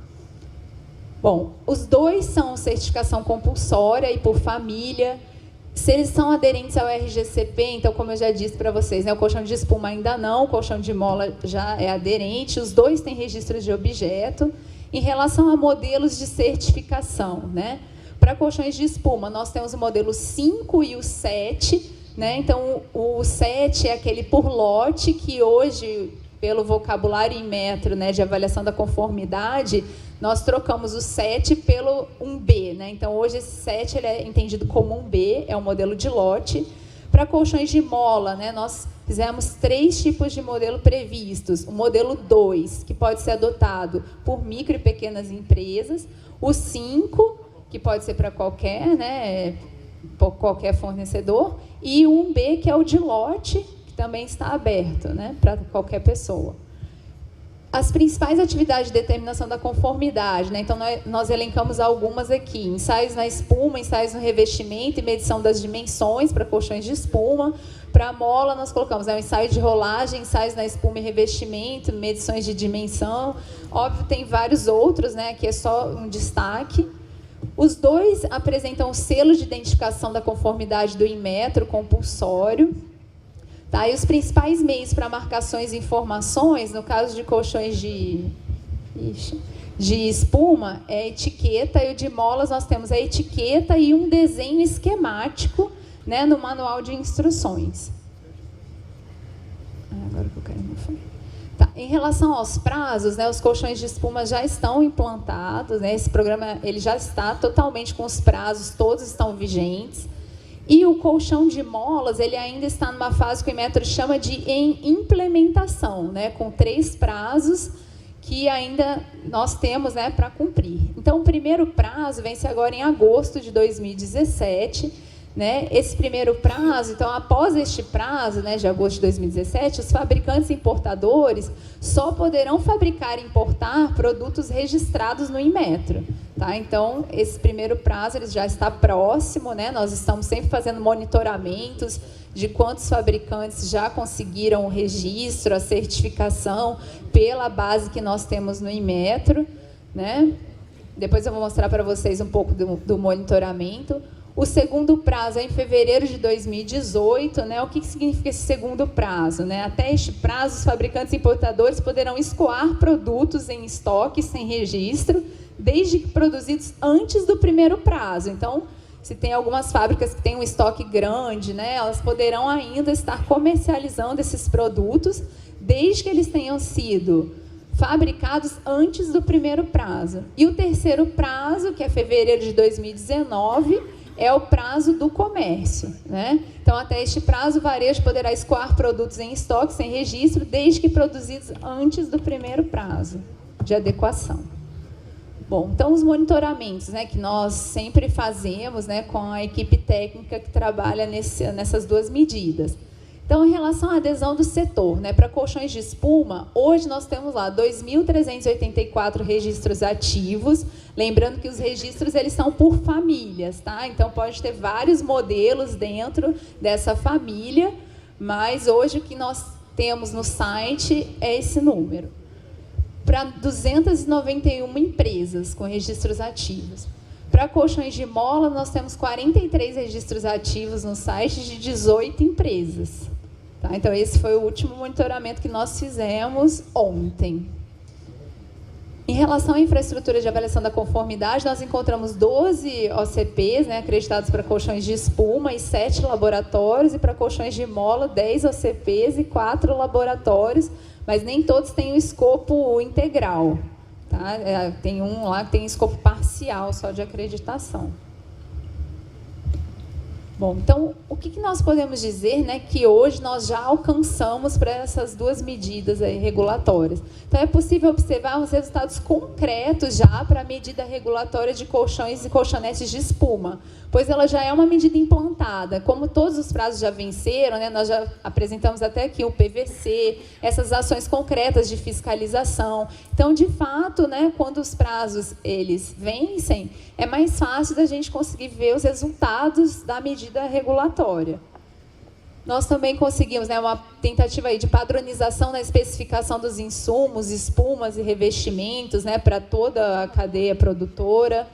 Bom, os dois são certificação compulsória e por família. Se eles são aderentes ao RGCP, então, como eu já disse para vocês, né, o colchão de espuma ainda não, o colchão de mola já é aderente, os dois têm registros de objeto. Em relação a modelos de certificação, né, para colchões de espuma, nós temos o modelo 5 e o 7, né, então, o 7 é aquele por lote, que hoje, pelo vocabulário Inmetro, né, de avaliação da conformidade, nós trocamos o 7 pelo 1B, né? Então, hoje esse 7 ele é entendido como 1B, é um modelo de lote. Para colchões de mola, né, nós fizemos 3 tipos de modelo previstos. O modelo 2, que pode ser adotado por micro e pequenas empresas. O 5, que pode ser para qualquer, né, por qualquer fornecedor. E o 1B, que é o de lote, que também está aberto, né, para qualquer pessoa. As principais atividades de determinação da conformidade, né? Então, nós elencamos algumas aqui. Ensaios na espuma, ensaios no revestimento e medição das dimensões para colchões de espuma. Para a mola, nós colocamos, né, o ensaio de rolagem, ensaios na espuma e revestimento, medições de dimensão. Óbvio, tem vários outros, né? Aqui é só um destaque. Os dois apresentam o selo de identificação da conformidade do Inmetro compulsório. Tá, e os principais meios para marcações e informações, no caso de colchões de espuma, é a etiqueta, e o de molas nós temos a etiqueta e um desenho esquemático, né, no manual de instruções. Agora que eu quero não foi. Tá, em relação aos prazos, né, os colchões de espuma já estão implantados, né, esse programa ele já está totalmente com os prazos, todos estão vigentes. E o colchão de molas, ele ainda está numa fase que o Inmetro chama de implementação, né, com 3 prazos que ainda nós temos, né, para cumprir. Então, o primeiro prazo vence agora em agosto de 2017. Né? Esse primeiro prazo, então, após este prazo, né, de agosto de 2017, os fabricantes e importadores só poderão fabricar e importar produtos registrados no Inmetro. Tá? Então, esse primeiro prazo ele já está próximo, né? Nós estamos sempre fazendo monitoramentos de quantos fabricantes já conseguiram o registro, a certificação pela base que nós temos no Inmetro. Né? Depois eu vou mostrar para vocês um pouco do monitoramento. O segundo prazo é em fevereiro de 2018, né? O que significa esse segundo prazo? Né? Até este prazo, os fabricantes e importadores poderão escoar produtos em estoque sem registro, desde que produzidos antes do primeiro prazo. Então, se tem algumas fábricas que têm um estoque grande, né? Elas poderão ainda estar comercializando esses produtos, desde que eles tenham sido fabricados antes do primeiro prazo. E o terceiro prazo, que é fevereiro de 2019, é o prazo do comércio. Né? Então, até este prazo, o varejo poderá escoar produtos em estoque sem registro, desde que produzidos antes do primeiro prazo de adequação. Bom, então, os monitoramentos, né, que nós sempre fazemos, né, com a equipe técnica que trabalha nessas duas medidas. Então, em relação à adesão do setor, né, para colchões de espuma, hoje nós temos lá 2.384 registros ativos, lembrando que os registros eles são por famílias, tá? Então, pode ter vários modelos dentro dessa família, mas hoje o que nós temos no site é esse número. Para 291 empresas com registros ativos. Para colchões de mola, nós temos 43 registros ativos no site de 18 empresas. Tá? Então, esse foi o último monitoramento que nós fizemos ontem. Em relação à infraestrutura de avaliação da conformidade, nós encontramos 12 OCPs, né, acreditados para colchões de espuma e 7 laboratórios, e para colchões de mola, 10 OCPs e 4 laboratórios, mas nem todos têm o escopo integral. Tá? Tem um lá que tem escopo parcial, só de acreditação. Bom, então, o que nós podemos dizer, né, que hoje nós já alcançamos para essas duas medidas aí regulatórias? Então, é possível observar os resultados concretos já para a medida regulatória de colchões e colchonetes de espuma, pois ela já é uma medida implantada. Como todos os prazos já venceram, né, nós já apresentamos até aqui o PVC, essas ações concretas de fiscalização. Então, de fato, né, quando os prazos eles vencem, é mais fácil da gente conseguir ver os resultados da medida regulatória. Nós também conseguimos, né, uma tentativa aí de padronização na especificação dos insumos, espumas e revestimentos, né, para toda a cadeia produtora.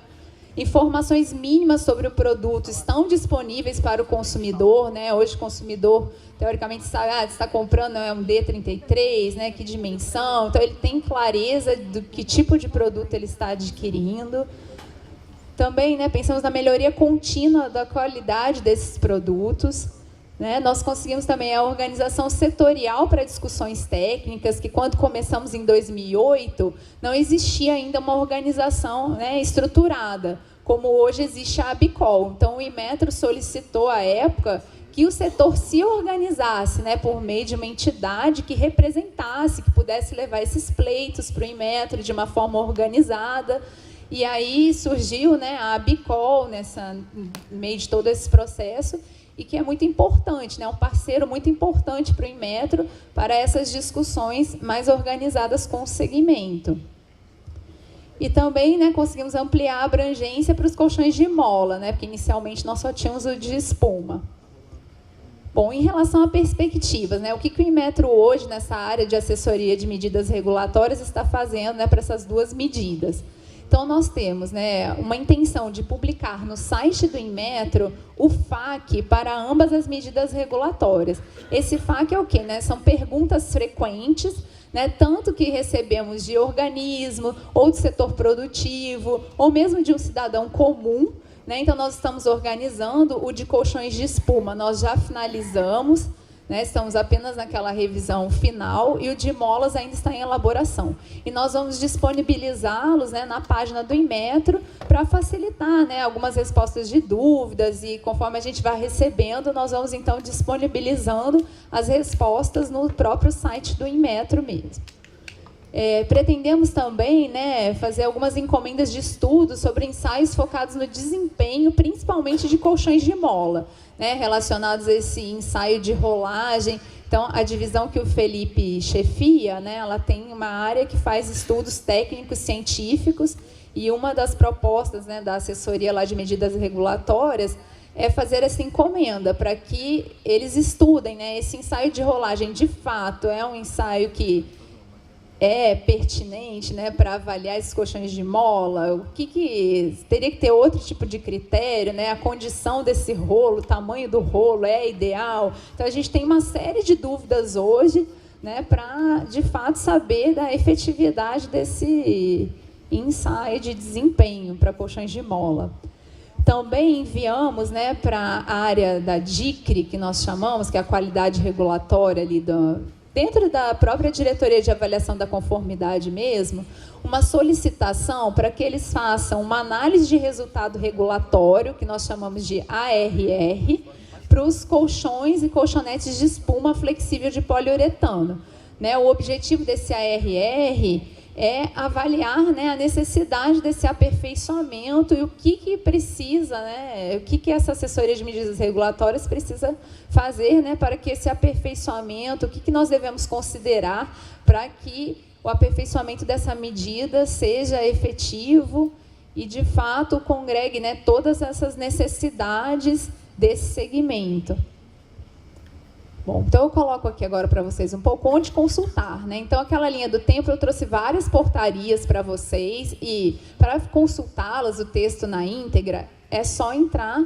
Informações mínimas sobre o produto estão disponíveis para o consumidor, né? Hoje o consumidor, teoricamente, está comprando um D33, né? Que dimensão, então ele tem clareza do que tipo de produto ele está adquirindo. Também, né, pensamos na melhoria contínua da qualidade desses produtos. Né? Nós conseguimos também a organização setorial para discussões técnicas, que quando começamos em 2008, não existia ainda uma organização, né, estruturada, como hoje existe a ABICOL. Então, o Inmetro solicitou, à época, que o setor se organizasse, né, por meio de uma entidade que representasse, que pudesse levar esses pleitos para o Inmetro de uma forma organizada. E aí surgiu, né, a ABICOL no meio de todo esse processo, e que é muito importante, né? Um parceiro muito importante para o Inmetro, para essas discussões mais organizadas com o segmento. E também, né, conseguimos ampliar a abrangência para os colchões de mola, né? Porque inicialmente nós só tínhamos o de espuma. Bom, em relação a perspectivas, né, o que o Inmetro hoje, nessa área de assessoria de medidas regulatórias, está fazendo, né, para essas duas medidas? Então, nós temos, né, uma intenção de publicar no site do Inmetro o FAQ para ambas as medidas regulatórias. Esse FAQ é o quê? Né? São perguntas frequentes, né, tanto que recebemos de organismo, ou do setor produtivo, ou mesmo de um cidadão comum. Né? Então, nós estamos organizando o de colchões de espuma. Nós já finalizamos, né, estamos apenas naquela revisão final, e o de molas ainda está em elaboração. E nós vamos disponibilizá-los, né, na página do Inmetro para facilitar, né, algumas respostas de dúvidas, e conforme a gente vai recebendo, nós vamos então disponibilizando as respostas no próprio site do Inmetro mesmo. Pretendemos também, né, fazer algumas encomendas de estudos sobre ensaios focados no desempenho, principalmente de colchões de mola, né, relacionados a esse ensaio de rolagem. Então, a divisão que o Felipe chefia, né, ela tem uma área que faz estudos técnicos científicos, e uma das propostas, né, da assessoria lá de medidas regulatórias é fazer essa encomenda para que eles estudem, né, esse ensaio de rolagem. De fato, é um ensaio que é pertinente, né, para avaliar esses colchões de mola? O que teria que ter outro tipo de critério, né? A condição desse rolo, o tamanho do rolo é ideal? Então, a gente tem uma série de dúvidas hoje, né, para, de fato, saber da efetividade desse ensaio de desempenho para colchões de mola. Também enviamos, né, para a área da DICRE, que nós chamamos, que é a qualidade regulatória ali dentro da própria Diretoria de Avaliação da Conformidade mesmo, uma solicitação para que eles façam uma análise de resultado regulatório, que nós chamamos de ARR, para os colchões e colchonetes de espuma flexível de poliuretano. Né, o objetivo desse ARR é avaliar, né, a necessidade desse aperfeiçoamento e o que precisa precisa, né, o que essa assessoria de medidas regulatórias precisa fazer, né, para que esse aperfeiçoamento, o que nós devemos considerar para que o aperfeiçoamento dessa medida seja efetivo e, de fato, congregue, né, todas essas necessidades desse segmento. Bom, então eu coloco aqui agora para vocês um pouco onde consultar, né? Então, aquela linha do tempo, eu trouxe várias portarias para vocês e, para consultá-las, o texto na íntegra, é só entrar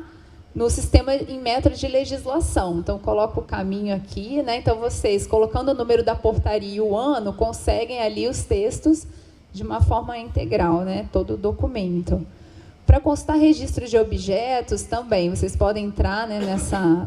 no sistema Inmetro de legislação. Então, coloco o caminho aqui, né? Então, vocês, colocando o número da portaria e o ano, conseguem ali os textos de uma forma integral, né? Todo o documento. Para consultar registro de objetos, também, vocês podem entrar, né,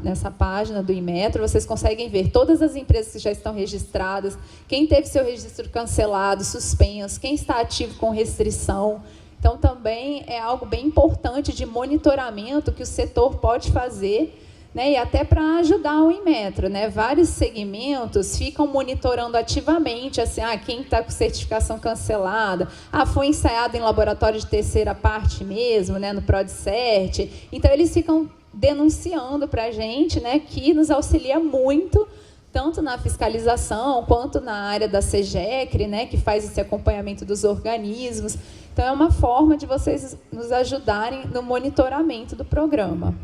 nessa página do Inmetro, vocês conseguem ver todas as empresas que já estão registradas, quem teve seu registro cancelado, suspenso, quem está ativo com restrição. Então, também é algo bem importante de monitoramento que o setor pode fazer, né, e até para ajudar o Inmetro, né? Vários segmentos ficam monitorando ativamente, assim, quem está com certificação cancelada, foi ensaiado em laboratório de terceira parte mesmo, né, no ProdCert. Então, eles ficam denunciando para a gente, né, que nos auxilia muito, tanto na fiscalização, quanto na área da SEGECRE, né, que faz esse acompanhamento dos organismos. Então, é uma forma de vocês nos ajudarem no monitoramento do programa.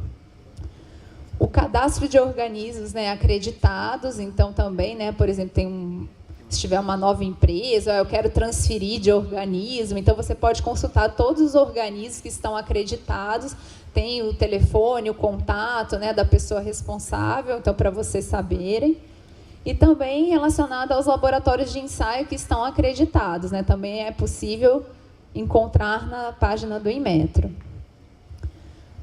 O cadastro de organismos, né, acreditados, então também, né, por exemplo, se tiver uma nova empresa, eu quero transferir de organismo, então você pode consultar todos os organismos que estão acreditados, tem o telefone, o contato, né, da pessoa responsável, então para vocês saberem. E também relacionado aos laboratórios de ensaio que estão acreditados, né, também é possível encontrar na página do Inmetro.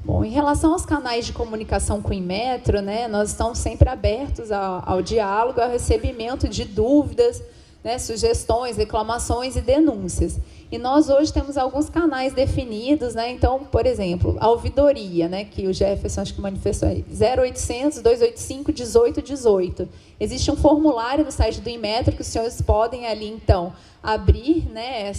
Bom, em relação aos canais de comunicação com o Inmetro, né, nós estamos sempre abertos ao diálogo, ao recebimento de dúvidas, né, sugestões, reclamações e denúncias. E nós hoje temos alguns canais definidos, né? Então, por exemplo, a ouvidoria, né, que o Jefferson acho que manifestou aí, 0800 285 1818. Existe um formulário no site do Inmetro que os senhores podem ali, então, abrir, né,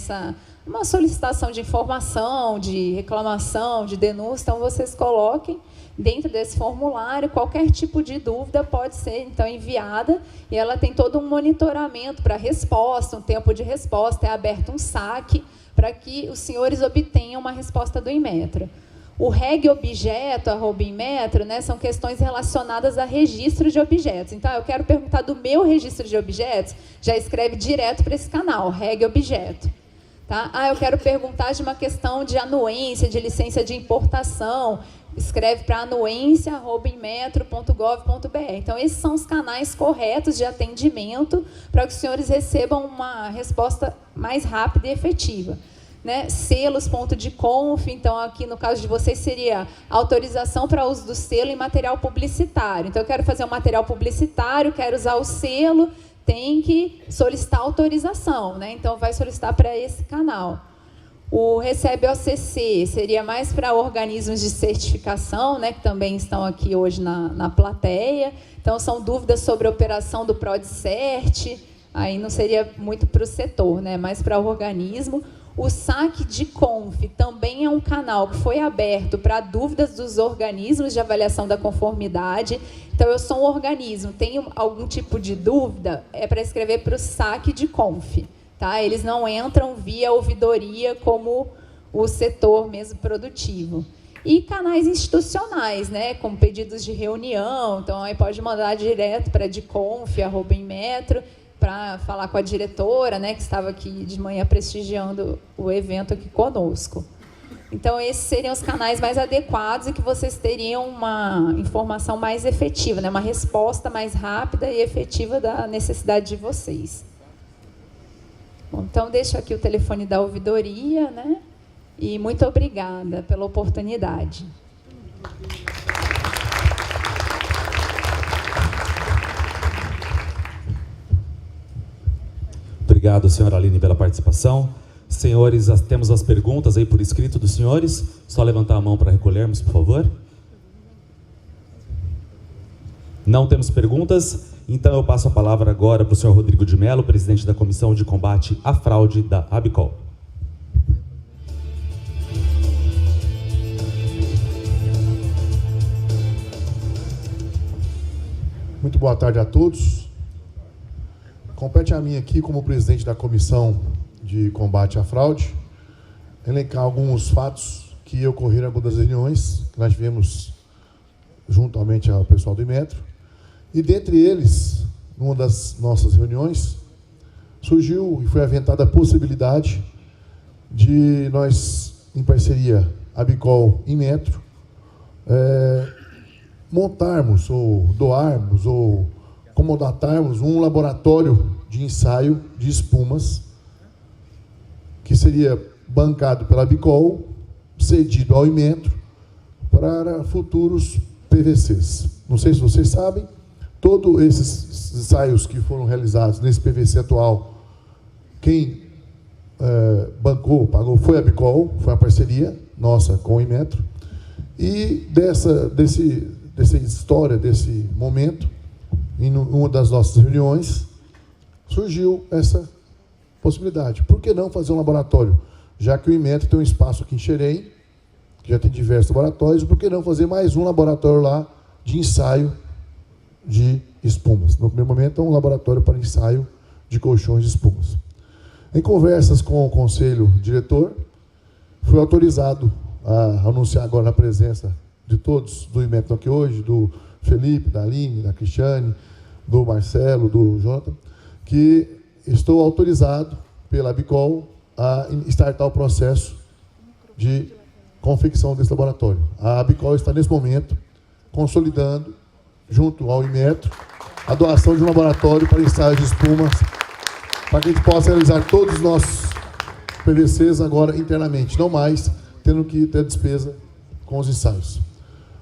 uma solicitação de informação, de reclamação, de denúncia, então vocês coloquem dentro desse formulário, qualquer tipo de dúvida pode ser, então, enviada, e ela tem todo um monitoramento para resposta, um tempo de resposta, é aberto um saque para que os senhores obtenham uma resposta do Inmetro. O reg objeto, @Inmetro, né, são questões relacionadas a registro de objetos. Então, eu quero perguntar do meu registro de objetos, já escreve direto para esse canal, reg objeto. Tá? Eu quero perguntar de uma questão de anuência, de licença de importação, escreve para anuência@inmetro.gov.br. Então, esses são os canais corretos de atendimento para que os senhores recebam uma resposta mais rápida e efetiva. Né? Selos, ponto de conf, então, aqui no caso de vocês seria autorização para uso do selo em material publicitário. Então, eu quero fazer um material publicitário, quero usar o selo, tem que solicitar autorização, né? Então, vai solicitar para esse canal. O recebe OCC seria mais para organismos de certificação, né, que também estão aqui hoje na plateia. Então, são dúvidas sobre a operação do ProdCert, aí não seria muito para o setor, né, mais para o organismo. O saque de conf também é um canal que foi aberto para dúvidas dos organismos de avaliação da conformidade. Então, eu sou um organismo, tenho algum tipo de dúvida, é para escrever para o saque de conf. Tá? Eles não entram via ouvidoria como o setor mesmo produtivo. E canais institucionais, né, como pedidos de reunião, então aí pode mandar direto para diconf@inmetro, para falar com a diretora, né, que estava aqui de manhã prestigiando o evento aqui conosco. Então, esses seriam os canais mais adequados e que vocês teriam uma informação mais efetiva, né, uma resposta mais rápida e efetiva da necessidade de vocês. Bom, então, deixo aqui o telefone da ouvidoria, né, e muito obrigada pela oportunidade. Obrigado, senhora Aline, pela participação. Senhores, temos as perguntas aí por escrito dos senhores. Só levantar a mão para recolhermos, por favor. Não temos perguntas, então eu passo a palavra agora para o senhor Rodrigo de Mello, presidente da Comissão de Combate à Fraude da ABICOL. Muito boa tarde a todos. Compete a mim aqui, como presidente da Comissão de Combate à Fraude, elencar alguns fatos que ocorreram em algumas das reuniões que nós tivemos juntamente ao pessoal do Inmetro. E dentre eles, numa das nossas reuniões, surgiu e foi aventada a possibilidade de nós, em parceria Abicol e Inmetro, montarmos ou doarmos ou comodatarmos um laboratório de ensaio de espumas que seria bancado pela Abicol, cedido ao Inmetro para futuros PVCs. Não sei se vocês sabem, todos esses ensaios que foram realizados nesse PVC atual, quem bancou, pagou, foi a Abicol, foi uma parceria nossa com o Inmetro. E dessa história, desse momento, em uma das nossas reuniões, surgiu essa possibilidade. Por que não fazer um laboratório? Já que o Inmetro tem um espaço aqui em Xerém, que já tem diversos laboratórios, por que não fazer mais um laboratório lá de ensaio de espumas? No primeiro momento, é um laboratório para ensaio de colchões de espumas. Em conversas com o conselho diretor, fui autorizado a anunciar agora na presença de todos do Inmetro aqui hoje, do Felipe, da Aline, da Cristiane, do Marcelo, do Jonathan, que estou autorizado pela Abicol a startar o processo de confecção desse laboratório. A Abicol está, nesse momento, consolidando, junto ao Inmetro, a doação de um laboratório para ensaio de espumas, para que a gente possa realizar todos os nossos PVCs agora internamente, não mais tendo que ter despesa com os ensaios.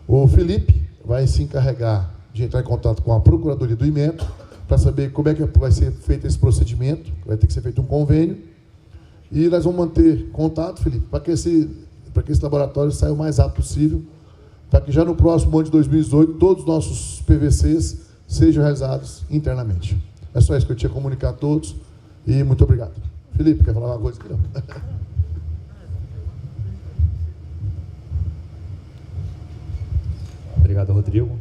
O Felipe vai se encarregar de entrar em contato com a Procuradoria do Inmetro para saber como é que vai ser feito esse procedimento, vai ter que ser feito um convênio, e nós vamos manter contato, Felipe, para que esse laboratório saia o mais rápido possível, para que já no próximo ano de 2018 todos os nossos PVCs sejam realizados internamente. É só isso que eu tinha a comunicar a todos, e muito obrigado. Felipe, quer falar uma coisa aqui? Não. Obrigado, Rodrigo.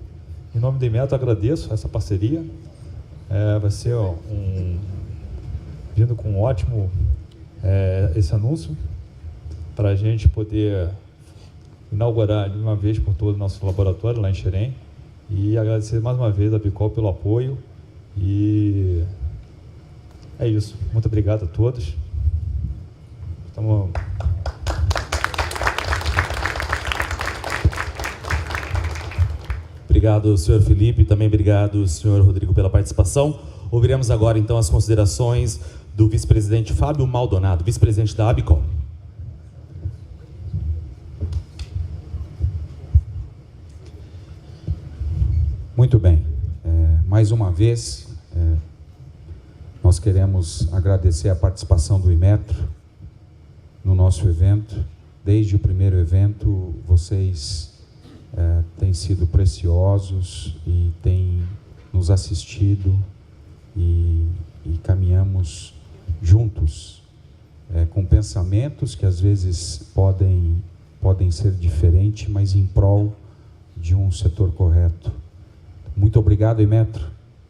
Em nome do Inmetro, agradeço essa parceria. Vai ser vindo com um ótimo esse anúncio para a gente poder inaugurar de uma vez por todas o nosso laboratório lá em Xerém, e agradecer mais uma vez a Abicol pelo apoio. E é isso. Muito obrigado a todos. Obrigado, senhor Felipe, também obrigado, senhor Rodrigo, pela participação. Ouviremos agora, então, as considerações do vice-presidente Fábio Maldonado, vice-presidente da Abicol. Muito bem. Mais uma vez, nós queremos agradecer a participação do Inmetro no nosso evento. Desde o primeiro evento, vocês têm sido preciosos e têm nos assistido e caminhamos juntos, com pensamentos que às vezes podem ser diferentes, mas em prol de um setor correto. Muito obrigado, Inmetro,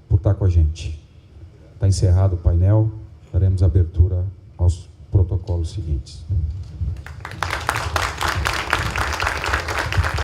por estar com a gente. Está encerrado o painel, daremos abertura aos protocolos seguintes.